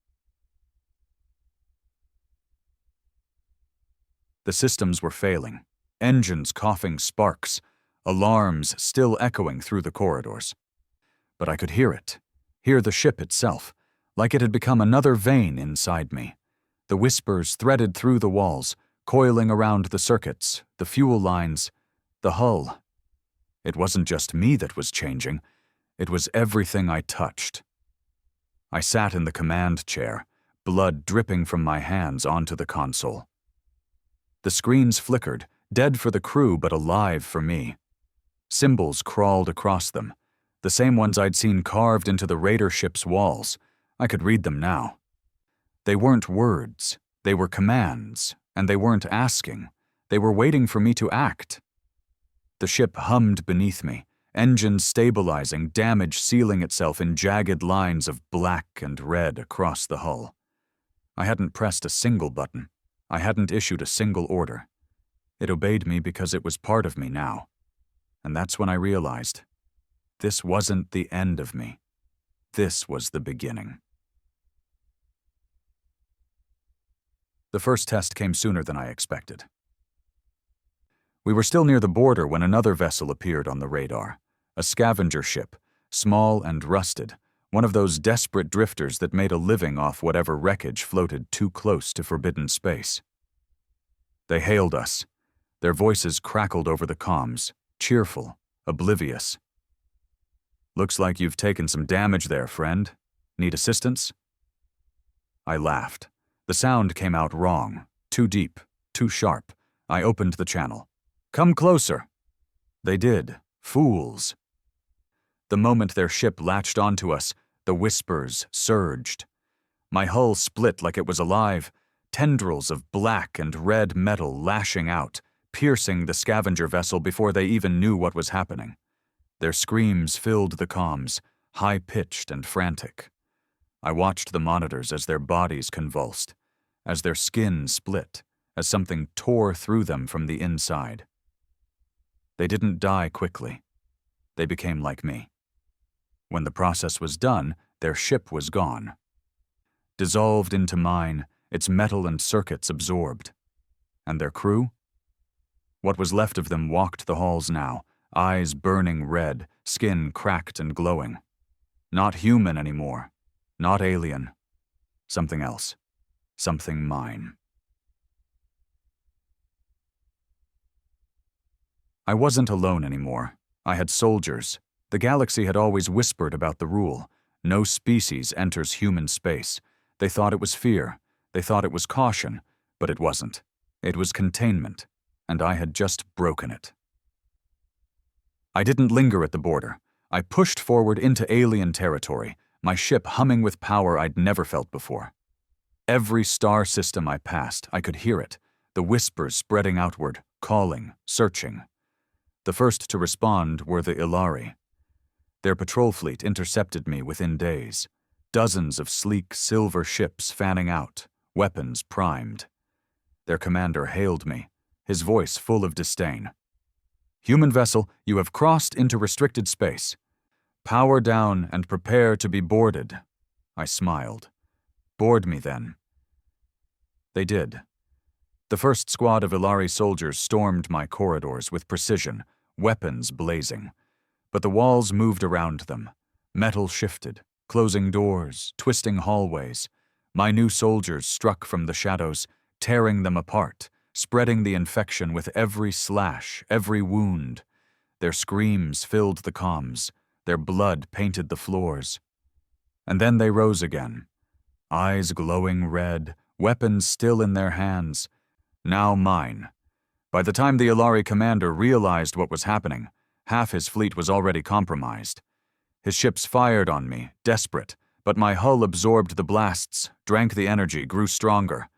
The systems were failing, engines coughing sparks, alarms still echoing through the corridors. But I could hear it, hear the ship itself, like it had become another vein inside me. The whispers threaded through the walls, coiling around the circuits, the fuel lines, the hull. It wasn't just me that was changing, it was everything I touched. I sat in the command chair, blood dripping from my hands onto the console. The screens flickered, dead for the crew but alive for me. Symbols crawled across them, the same ones I'd seen carved into the raider ship's walls. I could read them now. They weren't words, they were commands, and they weren't asking. They were waiting for me to act. The ship hummed beneath me, engines stabilizing, damage sealing itself in jagged lines of black and red across the hull. I hadn't pressed a single button. I hadn't issued a single order. It obeyed me because it was part of me now. And that's when I realized, this wasn't the end of me. This was the beginning. The first test came sooner than I expected. We were still near the border when another vessel appeared on the radar, a scavenger ship, small and rusted, one of those desperate drifters that made a living off whatever wreckage floated too close to forbidden space. They hailed us. Their voices crackled over the comms, cheerful, oblivious. "Looks like you've taken some damage there, friend. Need assistance?" I laughed. The sound came out wrong, too deep, too sharp. I opened the channel. "Come closer." They did. Fools. The moment their ship latched onto us, the whispers surged. My hull split like it was alive, tendrils of black and red metal lashing out, piercing the scavenger vessel before they even knew what was happening. Their screams filled the comms, high-pitched and frantic. I watched the monitors as their bodies convulsed, as their skin split, as something tore through them from the inside. They didn't die quickly. They became like me. When the process was done, their ship was gone. Dissolved into mine, its metal and circuits absorbed. And their crew? What was left of them walked the halls now, eyes burning red, skin cracked and glowing. Not human anymore. Not alien. Something else. Something mine. I wasn't alone anymore. I had soldiers. The galaxy had always whispered about the rule. No species enters human space. They thought it was fear. They thought it was caution. But it wasn't. It was containment, and I had just broken it. I didn't linger at the border. I pushed forward into alien territory, my ship humming with power I'd never felt before. Every star system I passed, I could hear it, the whispers spreading outward, calling, searching. The first to respond were the Ilari. Their patrol fleet intercepted me within days. Dozens of sleek silver ships fanning out, weapons primed. Their commander hailed me, his voice full of disdain. "Human vessel, you have crossed into restricted space. Power down and prepare to be boarded." I smiled. "Board me, then." They did. The first squad of Ilari soldiers stormed my corridors with precision, weapons blazing. But the walls moved around them. Metal shifted, closing doors, twisting hallways. My new soldiers struck from the shadows, tearing them apart, spreading the infection with every slash, every wound. Their screams filled the comms. Their blood painted the floors. And then they rose again. Eyes glowing red, weapons still in their hands. Now mine. By the time the Ilari commander realized what was happening, half his fleet was already compromised. His ships fired on me, desperate, but my hull absorbed the blasts, drank the energy, grew stronger.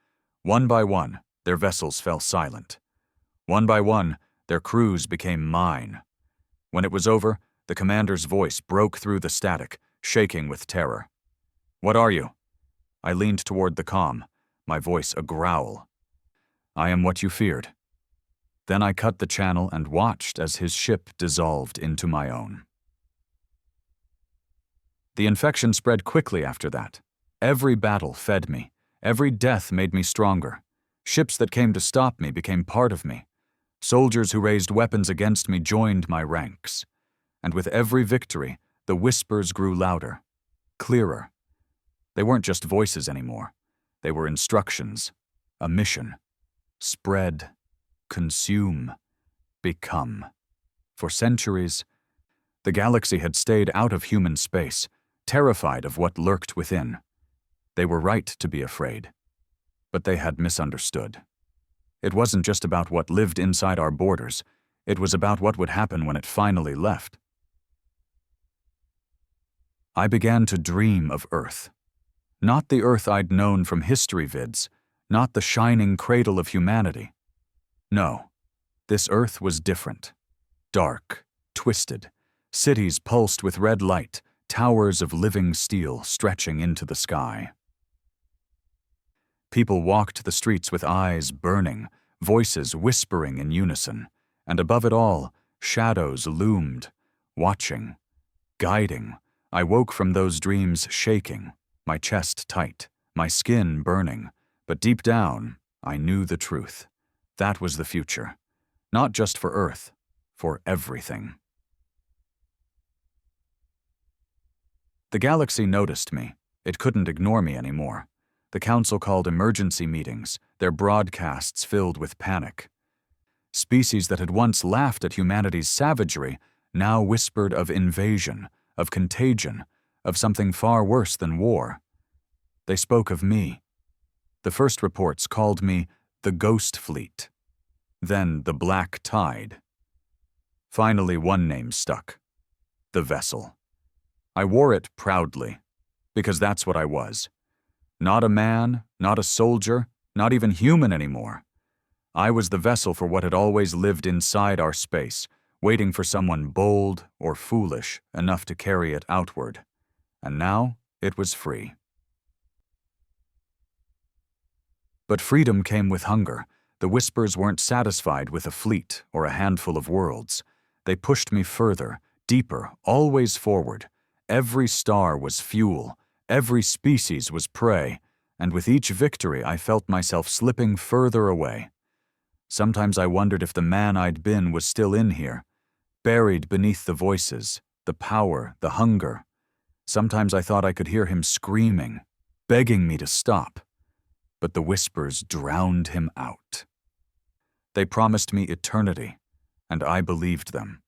One by one, their vessels fell silent. One by one, their crews became mine. When it was over, the commander's voice broke through the static, shaking with terror. "What are you?" I leaned toward the comm, my voice a growl. "I am what you feared." Then I cut the channel and watched as his ship dissolved into my own. The infection spread quickly after that. Every battle fed me. Every death made me stronger. Ships that came to stop me became part of me. Soldiers who raised weapons against me joined my ranks. And with every victory, the whispers grew louder, clearer. They weren't just voices anymore. They were instructions, a mission. Spread, consume, become. For centuries, the galaxy had stayed out of human space, terrified of what lurked within. They were right to be afraid, but they had misunderstood. It wasn't just about what lived inside our borders, it was about what would happen when it finally left. I began to dream of Earth. Not the Earth I'd known from history vids, not the shining cradle of humanity. No, this Earth was different. Dark, twisted, cities pulsed with red light, towers of living steel stretching into the sky. People walked the streets with eyes burning, voices whispering in unison, and above it all, shadows loomed, watching, guiding. I woke from those dreams shaking, my chest tight, my skin burning, but deep down, I knew the truth. That was the future, not just for Earth, for everything. The galaxy noticed me. It couldn't ignore me anymore. The council called emergency meetings, their broadcasts filled with panic. Species that had once laughed at humanity's savagery now whispered of invasion, of contagion, of something far worse than war. They spoke of me. The first reports called me the Ghost Fleet, then the Black Tide. Finally, one name stuck: the Vessel. I wore it proudly, because that's what I was. Not a man, not a soldier, not even human anymore. I was the vessel for what had always lived inside our space, waiting for someone bold or foolish enough to carry it outward. And now it was free. But freedom came with hunger. The whispers weren't satisfied with a fleet or a handful of worlds. They pushed me further, deeper, always forward. Every star was fuel, every species was prey, and with each victory I felt myself slipping further away. Sometimes I wondered if the man I'd been was still in here, buried beneath the voices, the power, the hunger. Sometimes I thought I could hear him screaming, begging me to stop. But the whispers drowned him out. They promised me eternity, and I believed them.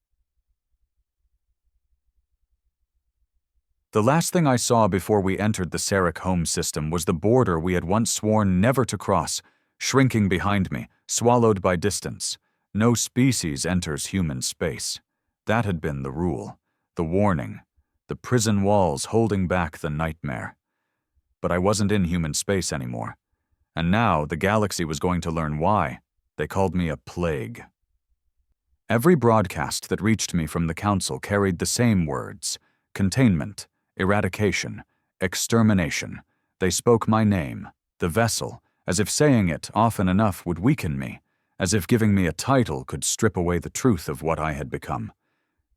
The last thing I saw before we entered the Sarek home system was the border we had once sworn never to cross, shrinking behind me, swallowed by distance. No species enters human space. That had been the rule, the warning, the prison walls holding back the nightmare. But I wasn't in human space anymore. And now the galaxy was going to learn why. They called me a plague. Every broadcast that reached me from the Council carried the same words: containment, eradication, extermination. They spoke my name, the vessel, as if saying it often enough would weaken me, as if giving me a title could strip away the truth of what I had become.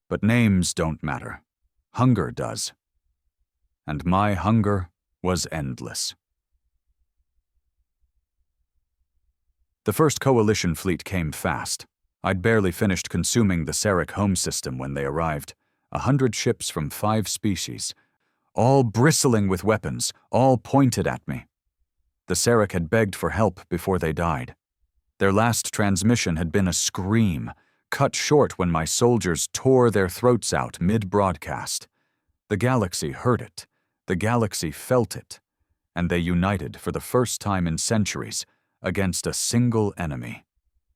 But names don't matter. Hunger does. And my hunger was endless. The first Coalition fleet came fast. I'd barely finished consuming the Sarek home system when they arrived. 100 ships from 5 species, all bristling with weapons, all pointed at me. The Sarek had begged for help before they died. Their last transmission had been a scream, cut short when my soldiers tore their throats out mid-broadcast. The galaxy heard it, the galaxy felt it, and they united for the first time in centuries against a single enemy.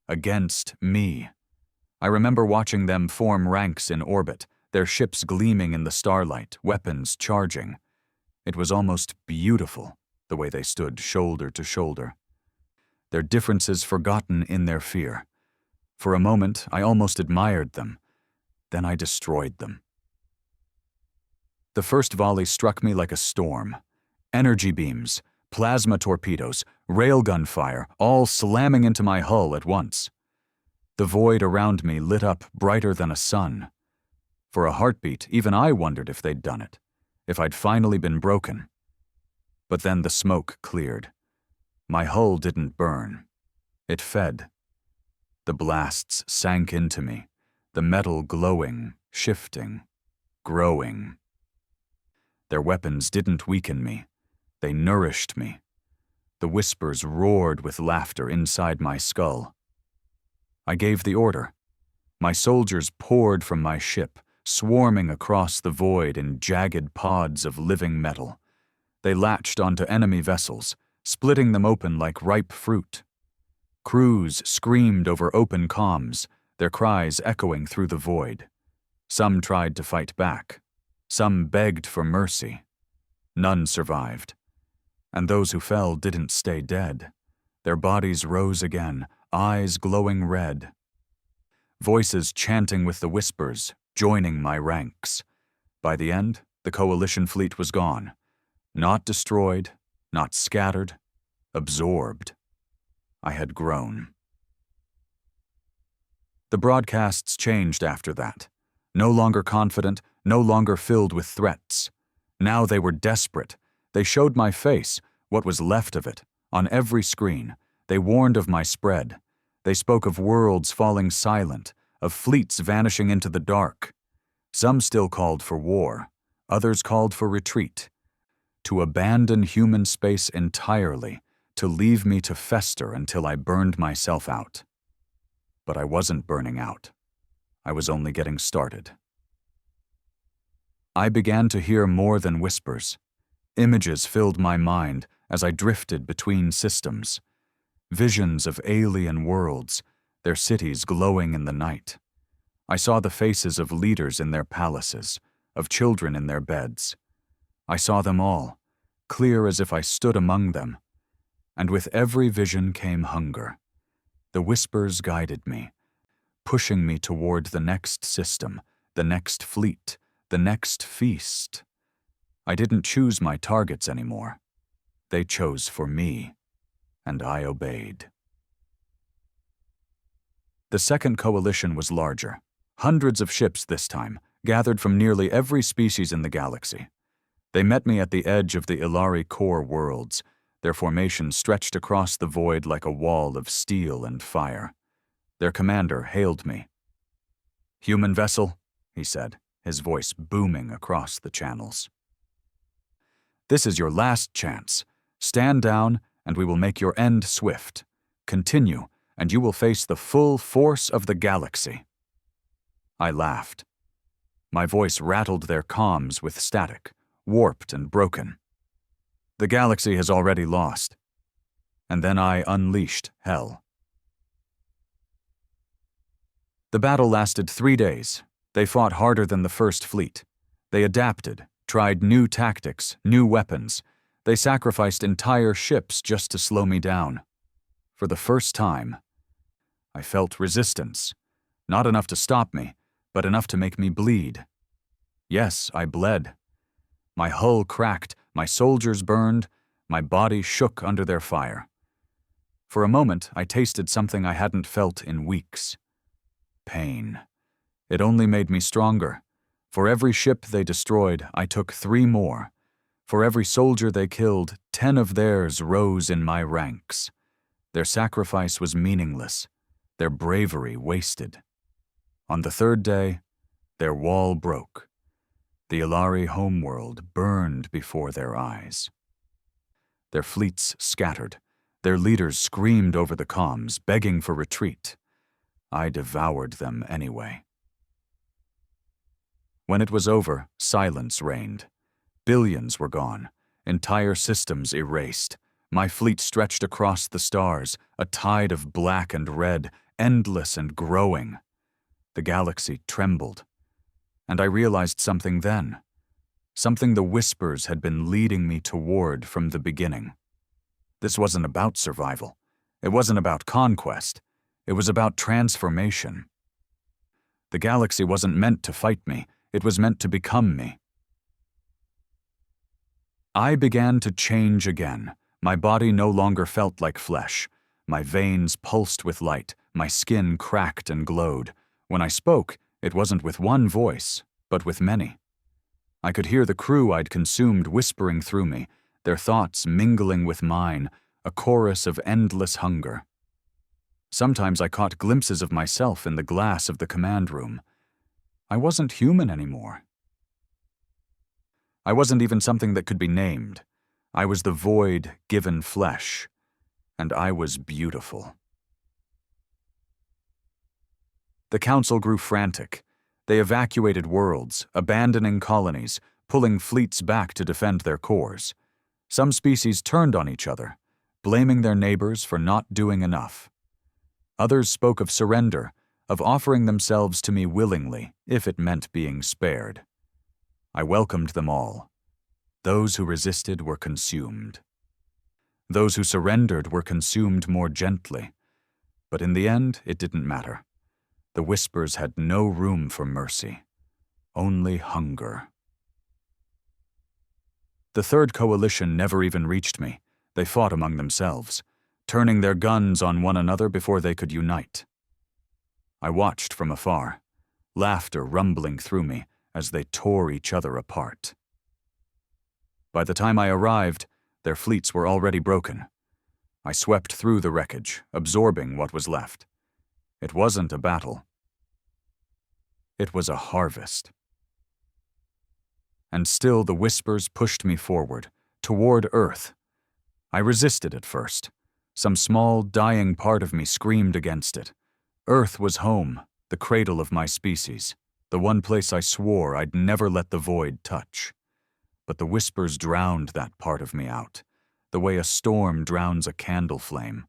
Against me. I remember watching them form ranks in orbit, their ships gleaming in the starlight, weapons charging. It was almost beautiful, the way they stood shoulder to shoulder. Their differences forgotten in their fear. For a moment, I almost admired them. Then I destroyed them. The first volley struck me like a storm. Energy beams, plasma torpedoes, railgun fire, all slamming into my hull at once. The void around me lit up brighter than a sun. For a heartbeat, even I wondered if they'd done it, if I'd finally been broken. But then the smoke cleared. My hull didn't burn. It fed. The blasts sank into me, the metal glowing, shifting, growing. Their weapons didn't weaken me. They nourished me. The whispers roared with laughter inside my skull. I gave the order. My soldiers poured from my ship, swarming across the void in jagged pods of living metal. They latched onto enemy vessels, splitting them open like ripe fruit. Crews screamed over open comms, their cries echoing through the void. Some tried to fight back. Some begged for mercy. None survived. And those who fell didn't stay dead. Their bodies rose again, eyes glowing red. Voices chanting with the whispers, joining my ranks. By the end, the Coalition fleet was gone. Not destroyed, not scattered, absorbed. I had grown. The broadcasts changed after that. No longer confident, no longer filled with threats. Now they were desperate. They showed my face, what was left of it, on every screen. They warned of my spread. They spoke of worlds falling silent, of fleets vanishing into the dark. Some still called for war. Others called for retreat. To abandon human space entirely, to leave me to fester until I burned myself out. But I wasn't burning out. I was only getting started. I began to hear more than whispers. Images filled my mind as I drifted between systems. Visions of alien worlds, their cities glowing in the night. I saw the faces of leaders in their palaces, of children in their beds. I saw them all, clear as if I stood among them. And with every vision came hunger. The whispers guided me, pushing me toward the next system, the next fleet, the next feast. I didn't choose my targets anymore. They chose for me, and I obeyed. The second coalition was larger. Hundreds of ships this time, gathered from nearly every species in the galaxy. They met me at the edge of the Ilari core worlds. Their formation stretched across the void like a wall of steel and fire. Their commander hailed me. "Human vessel," he said, his voice booming across the channels. "This is your last chance. Stand down, and we will make your end swift. Continue, and you will face the full force of the galaxy." I laughed. My voice rattled their comms with static, warped and broken. "The galaxy has already lost." and then I unleashed hell. The battle lasted 3 days. They fought harder than the First Fleet. They adapted, tried new tactics, new weapons. They sacrificed entire ships just to slow me down. For the first time, I felt resistance. Not enough to stop me, but enough to make me bleed. Yes, I bled. My hull cracked, my soldiers burned, my body shook under their fire. For a moment, I tasted something I hadn't felt in weeks. Pain. It only made me stronger. For every ship they destroyed, I took 3 more. For every soldier they killed, 10 of theirs rose in my ranks. Their sacrifice was meaningless, their bravery wasted. On the 3rd day, their wall broke. The Ilari homeworld burned before their eyes. Their fleets scattered. Their leaders screamed over the comms, begging for retreat. I devoured them anyway. When it was over, silence reigned. Billions were gone, entire systems erased. My fleet stretched across the stars, a tide of black and red, endless and growing. The galaxy trembled. And I realized something then. Something the whispers had been leading me toward from the beginning. This wasn't about survival. It wasn't about conquest. It was about transformation. The galaxy wasn't meant to fight me. It was meant to become me. I began to change again. My body no longer felt like flesh. My veins pulsed with light. My skin cracked and glowed. When I spoke, it wasn't with one voice, but with many. I could hear the crew I'd consumed whispering through me, their thoughts mingling with mine, a chorus of endless hunger. Sometimes I caught glimpses of myself in the glass of the command room. I wasn't human anymore. I wasn't even something that could be named. I was the void given flesh, and I was beautiful. The council grew frantic. They evacuated worlds, abandoning colonies, pulling fleets back to defend their cores. Some species turned on each other, blaming their neighbors for not doing enough. Others spoke of surrender, of offering themselves to me willingly, if it meant being spared. I welcomed them all. Those who resisted were consumed. Those who surrendered were consumed more gently. But in the end, it didn't matter. The whispers had no room for mercy, only hunger. The Third Coalition never even reached me. They fought among themselves, turning their guns on one another before they could unite. I watched from afar, laughter rumbling through me as they tore each other apart. By the time I arrived, their fleets were already broken. I swept through the wreckage, absorbing what was left. It wasn't a battle. It was a harvest. And still the whispers pushed me forward, toward Earth. I resisted at first. Some small, dying part of me screamed against it. Earth was home, the cradle of my species, the one place I swore I'd never let the void touch. But the whispers drowned that part of me out, the way a storm drowns a candle flame.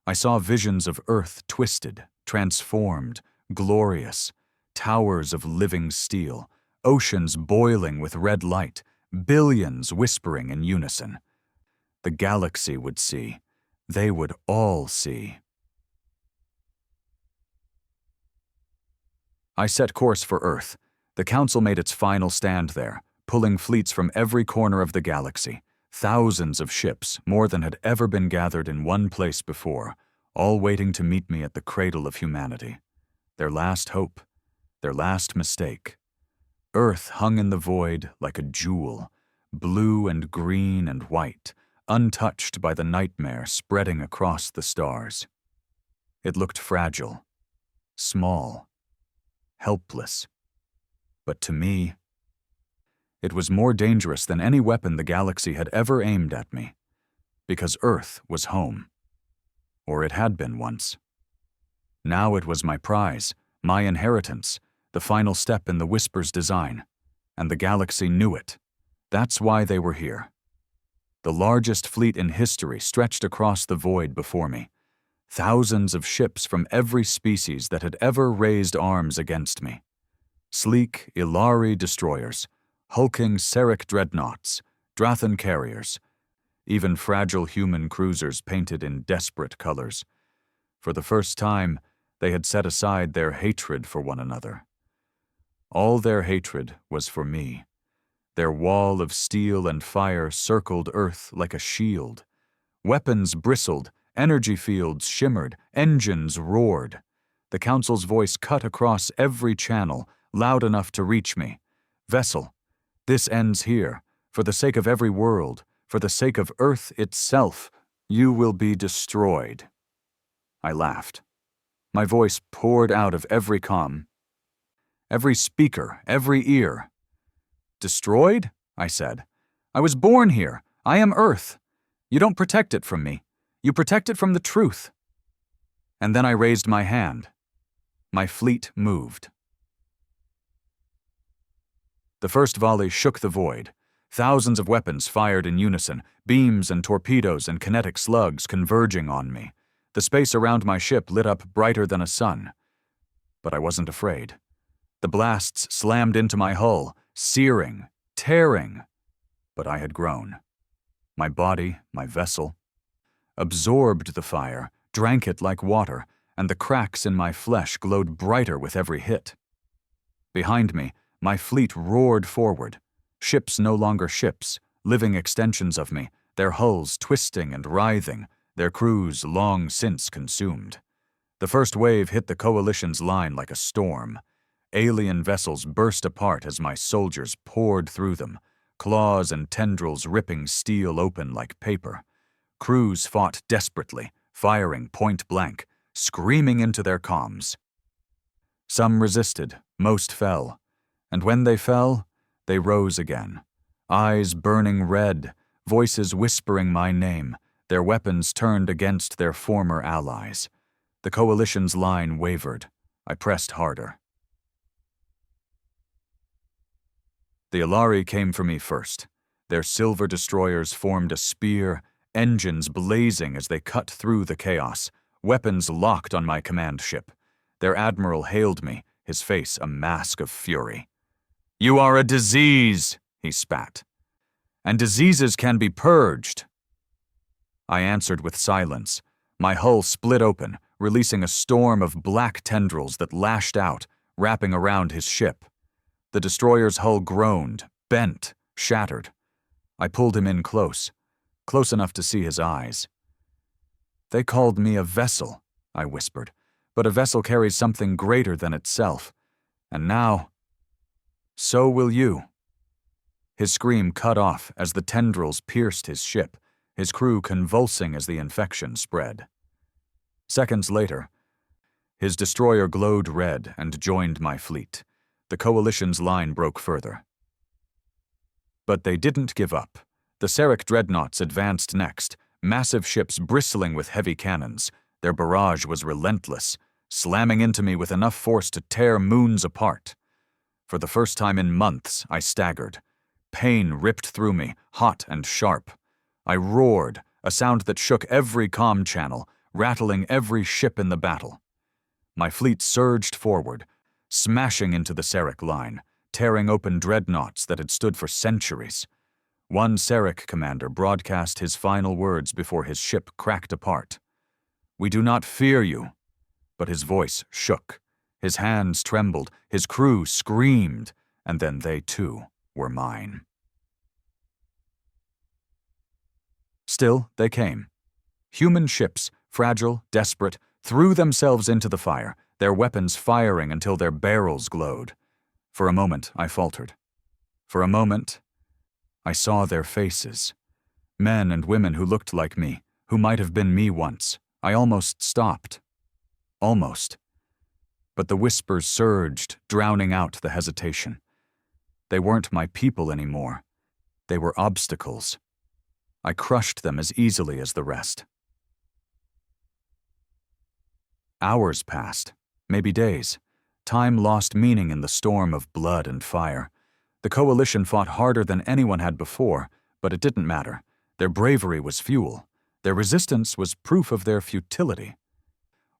I saw visions of Earth twisted, transformed, glorious, towers of living steel, oceans boiling with red light, billions whispering in unison. The galaxy would see. They would all see. I set course for Earth. The Council made its final stand there, pulling fleets from every corner of the galaxy. Thousands of ships, more than had ever been gathered in one place before, all waiting to meet me at the cradle of humanity. Their last hope, their last mistake. Earth hung in the void like a jewel, blue and green and white, untouched by the nightmare spreading across the stars. It looked fragile, small, helpless. But to me, it was more dangerous than any weapon the galaxy had ever aimed at me, because Earth was home. Or it had been once. Now it was my prize, my inheritance, the final step in the Whisper's design, and the galaxy knew it. That's why they were here. The largest fleet in history stretched across the void before me. Thousands of ships from every species that had ever raised arms against me. Sleek Ilari destroyers, hulking Seric dreadnoughts, Drathan carriers, even fragile human cruisers painted in desperate colors. For the first time, they had set aside their hatred for one another. All their hatred was for me. Their wall of steel and fire circled Earth like a shield. Weapons bristled, energy fields shimmered, engines roared. The Council's voice cut across every channel, loud enough to reach me. Vessel, this ends here. For the sake of every world, for the sake of Earth itself, you will be destroyed. I laughed. My voice poured out of every comm, every speaker, every ear. Destroyed? I said. I was born here. I am Earth. You don't protect it from me. You protect it from the truth. And then I raised my hand. My fleet moved. The first volley shook the void. Thousands of weapons fired in unison, beams and torpedoes and kinetic slugs converging on me. The space around my ship lit up brighter than a sun. But I wasn't afraid. The blasts slammed into my hull, searing, tearing. But I had grown. My body, my vessel, absorbed the fire, drank it like water, and the cracks in my flesh glowed brighter with every hit. Behind me, my fleet roared forward. Ships no longer ships, living extensions of me, their hulls twisting and writhing, their crews long since consumed. The first wave hit the Coalition's line like a storm. Alien vessels burst apart as my soldiers poured through them, claws and tendrils ripping steel open like paper. Crews fought desperately, firing point blank, screaming into their comms. Some resisted, most fell, and when they fell, they rose again, eyes burning red, voices whispering my name, their weapons turned against their former allies. The Coalition's line wavered. I pressed harder. The Ilari came for me first. Their silver destroyers formed a spear, engines blazing as they cut through the chaos, weapons locked on my command ship. Their admiral hailed me, his face a mask of fury. "You are a disease," he spat. "And diseases can be purged." I answered with silence. My hull split open, releasing a storm of black tendrils that lashed out, wrapping around his ship. The destroyer's hull groaned, bent, shattered. I pulled him in close enough to see his eyes. "They called me a vessel," I whispered, "but a vessel carries something greater than itself. And now, so will you." His scream cut off as the tendrils pierced his ship, his crew convulsing as the infection spread. Seconds later, his destroyer glowed red and joined my fleet. The Coalition's line broke further. But they didn't give up. The Seric dreadnoughts advanced next, massive ships bristling with heavy cannons. Their barrage was relentless, slamming into me with enough force to tear moons apart. For the first time in months, I staggered. Pain ripped through me, hot and sharp. I roared, a sound that shook every comm channel, rattling every ship in the battle. My fleet surged forward, smashing into the Seric line, tearing open dreadnoughts that had stood for centuries. One Seric commander broadcast his final words before his ship cracked apart. "We do not fear you." But his voice shook, his hands trembled, his crew screamed, and then they too were mine. Still, they came. Human ships, fragile, desperate, threw themselves into the fire, their weapons firing until their barrels glowed. For a moment, I faltered. For a moment, I saw their faces. Men and women who looked like me, who might have been me once. I almost stopped. Almost. But the whispers surged, drowning out the hesitation. They weren't my people anymore. They were obstacles. I crushed them as easily as the rest. Hours passed, maybe days. Time lost meaning in the storm of blood and fire. The Coalition fought harder than anyone had before, but it didn't matter. Their bravery was fuel. Their resistance was proof of their futility.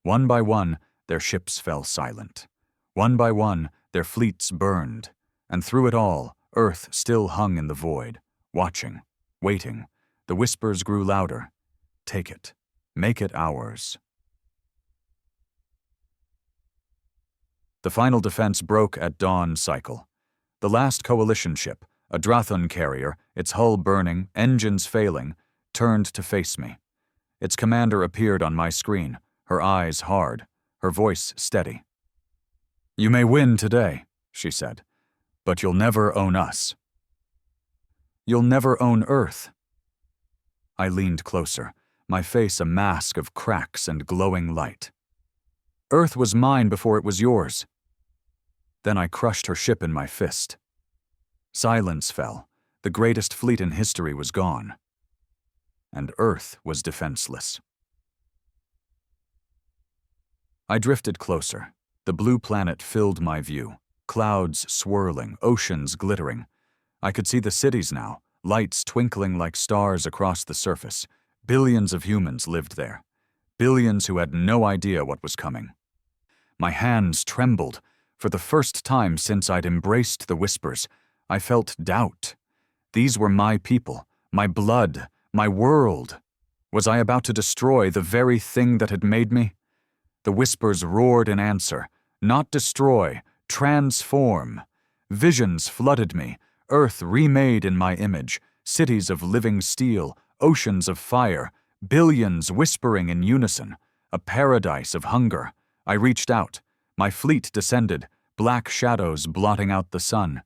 One by one, their ships fell silent. One by one, their fleets burned. And through it all, Earth still hung in the void, watching, waiting. The whispers grew louder. Take it. Make it ours. The final defense broke at dawn cycle. The last coalition ship, a Drathon carrier, its hull burning, engines failing, turned to face me. Its commander appeared on my screen, her eyes hard, her voice steady. "You may win today," she said, "but you'll never own us. You'll never own Earth." I leaned closer, my face a mask of cracks and glowing light. "Earth was mine before it was yours." Then I crushed her ship in my fist. Silence fell. The greatest fleet in history was gone. And Earth was defenseless. I drifted closer. The blue planet filled my view. Clouds swirling, oceans glittering. I could see the cities now, lights twinkling like stars across the surface. Billions of humans lived there. Billions who had no idea what was coming. My hands trembled. For the first time since I'd embraced the whispers, I felt doubt. These were my people, my blood, my world. Was I about to destroy the very thing that had made me? The whispers roared in answer. Not destroy, transform. Visions flooded me, Earth remade in my image, cities of living steel, oceans of fire, billions whispering in unison, a paradise of hunger. I reached out. My fleet descended, black shadows blotting out the sun,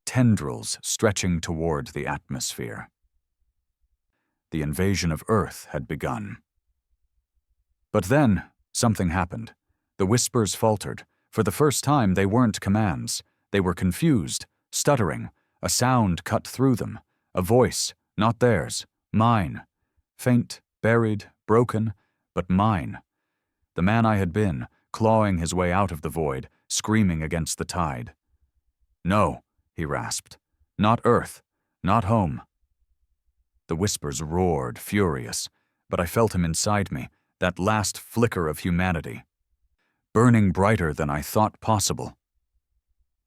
tendrils stretching toward the atmosphere. The invasion of Earth had begun. But then, something happened. The whispers faltered. For the first time, they weren't commands. They were confused, stuttering. A sound cut through them. A voice, not theirs, mine. Faint, buried, broken, but mine. The man I had been, clawing his way out of the void, screaming against the tide. "No," he rasped. "Not Earth. Not home." The whispers roared, furious, but I felt him inside me, that last flicker of humanity, burning brighter than I thought possible.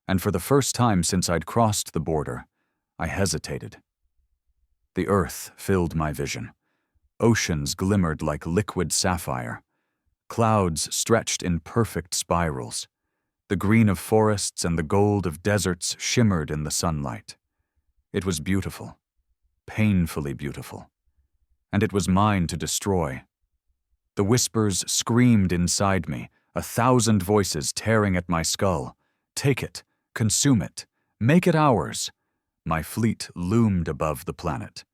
And for the first time since I'd crossed the border, I hesitated. The Earth filled my vision. Oceans glimmered like liquid sapphire. Clouds stretched in perfect spirals. The green of forests and the gold of deserts shimmered in the sunlight. It was beautiful, painfully beautiful, and it was mine to destroy. The whispers screamed inside me, 1,000 voices tearing at my skull. Take it, consume it, make it ours. My fleet loomed above the planet.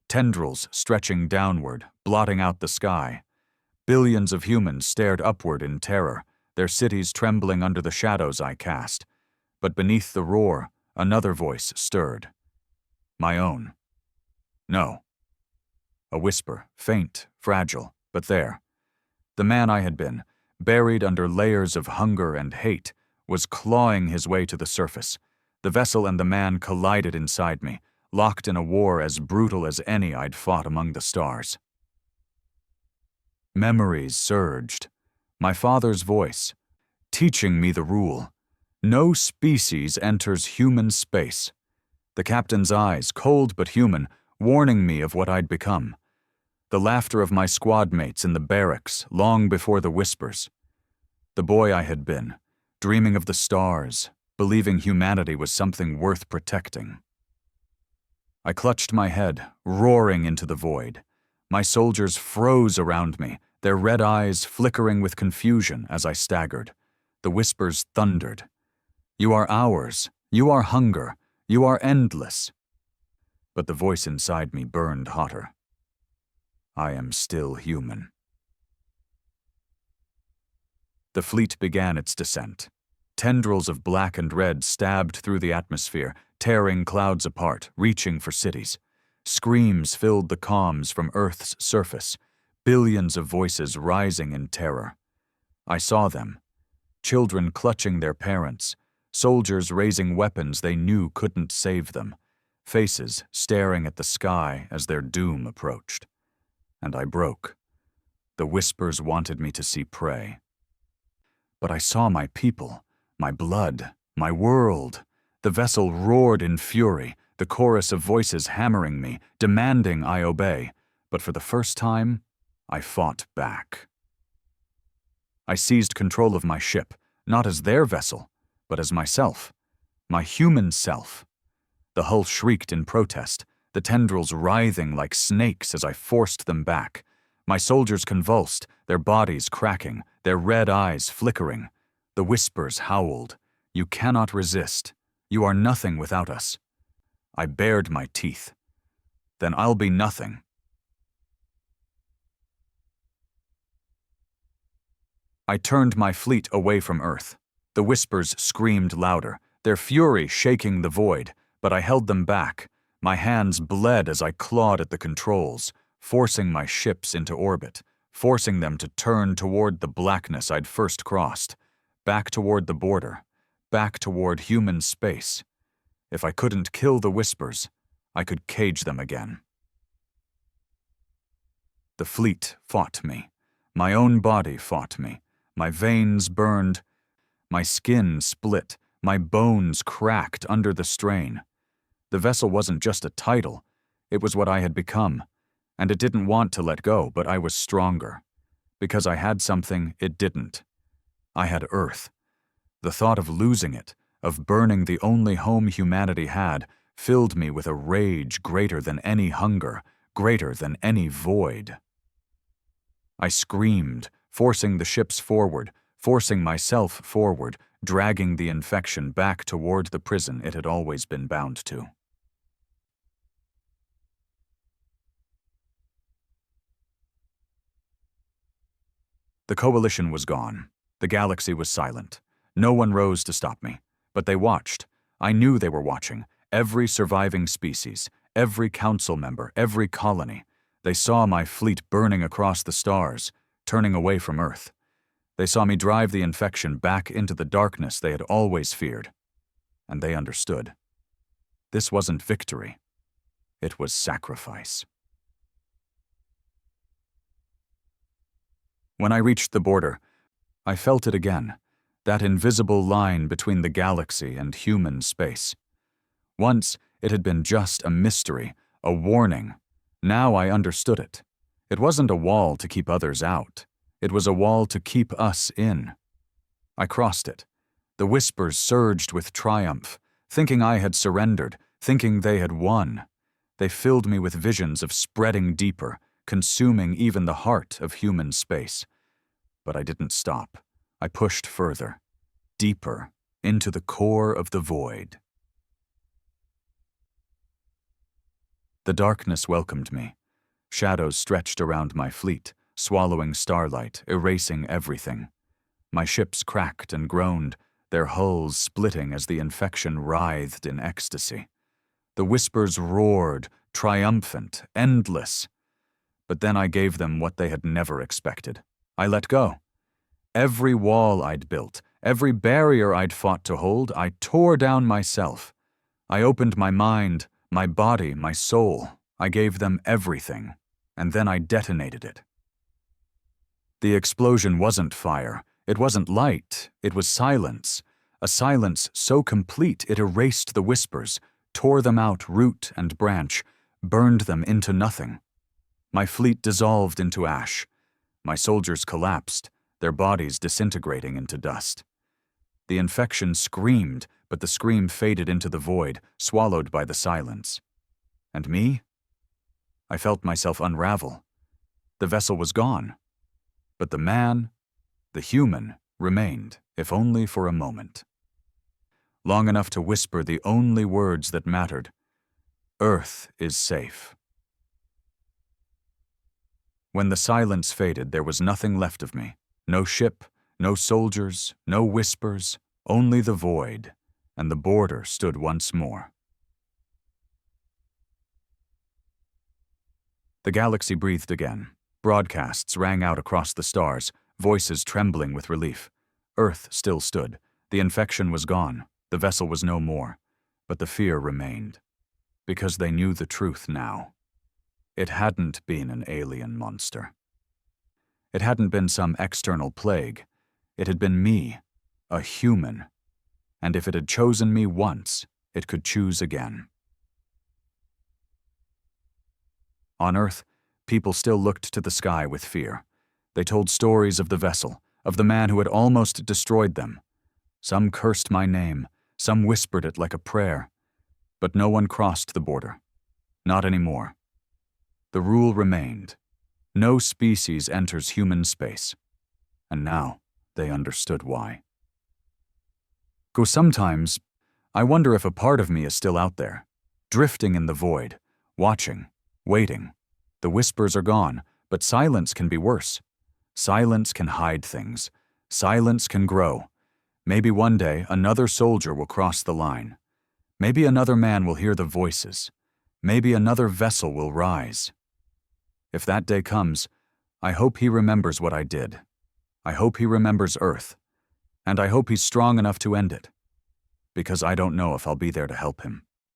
Tendrils stretching downward, blotting out the sky. Billions of humans stared upward in terror, their cities trembling under the shadows I cast. But beneath the roar, another voice stirred. My own. No. A whisper, faint, fragile, but there. The man I had been, buried under layers of hunger and hate, was clawing his way to the surface. The vessel and the man collided inside me, locked in a war as brutal as any I'd fought among the stars. Memories surged. My father's voice, teaching me the rule. No species enters human space. The captain's eyes, cold but human, warning me of what I'd become. The laughter of my squad mates in the barracks, long before the whispers. The boy I had been, dreaming of the stars, believing humanity was something worth protecting. I clutched my head, roaring into the void. My soldiers froze around me, their red eyes flickering with confusion as I staggered. The whispers thundered. You are ours. You are hunger. You are endless. But the voice inside me burned hotter. I am still human. The fleet began its descent. Tendrils of black and red stabbed through the atmosphere, tearing clouds apart, reaching for cities. Screams filled the comms from Earth's surface, billions of voices rising in terror. I saw them. Children clutching their parents, soldiers raising weapons they knew couldn't save them, faces staring at the sky as their doom approached. And I broke. The whispers wanted me to see prey. But I saw my people, my blood, my world. The vessel roared in fury, the chorus of voices hammering me, demanding I obey. But for the first time, I fought back. I seized control of my ship, not as their vessel, but as myself, my human self. The hull shrieked in protest, the tendrils writhing like snakes as I forced them back. My soldiers convulsed, their bodies cracking, their red eyes flickering. The whispers howled, "You cannot resist. You are nothing without us." I bared my teeth. "Then I'll be nothing." I turned my fleet away from Earth. The whispers screamed louder, their fury shaking the void, but I held them back. My hands bled as I clawed at the controls, forcing my ships into orbit, forcing them to turn toward the blackness I'd first crossed, back toward the border, back toward human space. If I couldn't kill the whispers, I could cage them again. The fleet fought me. My own body fought me. My veins burned. My skin split. My bones cracked under the strain. The vessel wasn't just a title. It was what I had become. And it didn't want to let go, but I was stronger. Because I had something it didn't. I had Earth. The thought of losing it, of burning the only home humanity had, filled me with a rage greater than any hunger, greater than any void. I screamed, forcing the ships forward, forcing myself forward, dragging the infection back toward the prison it had always been bound to. The coalition was gone. The galaxy was silent. No one rose to stop me. But they watched. I knew they were watching. Every surviving species, every council member, every colony. They saw my fleet burning across the stars, turning away from Earth. They saw me drive the infection back into the darkness they had always feared. And they understood. This wasn't victory. It was sacrifice. When I reached the border, I felt it again, that invisible line between the galaxy and human space. Once, it had been just a mystery, a warning. Now I understood it. It wasn't a wall to keep others out. It was a wall to keep us in. I crossed it. The whispers surged with triumph, thinking I had surrendered, thinking they had won. They filled me with visions of spreading deeper, consuming even the heart of human space. But I didn't stop. I pushed further, deeper, into the core of the void. The darkness welcomed me. Shadows stretched around my fleet, swallowing starlight, erasing everything. My ships cracked and groaned, their hulls splitting as the infection writhed in ecstasy. The whispers roared, triumphant, endless. But then I gave them what they had never expected. I let go. Every wall I'd built, every barrier I'd fought to hold, I tore down myself. I opened my mind, my body, my soul. I gave them everything, and then I detonated it. The explosion wasn't fire, it wasn't light, it was silence. A silence so complete it erased the whispers, tore them out root and branch, burned them into nothing. My fleet dissolved into ash. My soldiers collapsed, their bodies disintegrating into dust. The infection screamed, but the scream faded into the void, swallowed by the silence. And me? I felt myself unravel. The vessel was gone. But the man, the human, remained, if only for a moment. Long enough to whisper the only words that mattered. Earth is safe. When the silence faded, there was nothing left of me. No ship, no soldiers, no whispers, only the void, and the border stood once more. The galaxy breathed again. Broadcasts rang out across the stars, voices trembling with relief. Earth still stood. The infection was gone. The vessel was no more. But the fear remained. because they knew the truth now. It hadn't been an alien monster. It hadn't been some external plague. It had been me, a human. And if it had chosen me once, it could choose again. On Earth, people still looked to the sky with fear. They told stories of the vessel, of the man who had almost destroyed them. Some cursed my name, some whispered it like a prayer. But no one crossed the border. Not anymore. The rule remained. No species enters human space. And now they understood why. Sometimes, I wonder if a part of me is still out there, drifting in the void, watching, waiting. The whispers are gone, but silence can be worse. Silence can hide things. Silence can grow. Maybe one day another soldier will cross the line. Maybe another man will hear the voices. Maybe another vessel will rise. If that day comes, I hope he remembers what I did. I hope he remembers Earth. And I hope he's strong enough to end it. Because I don't know if I'll be there to help him.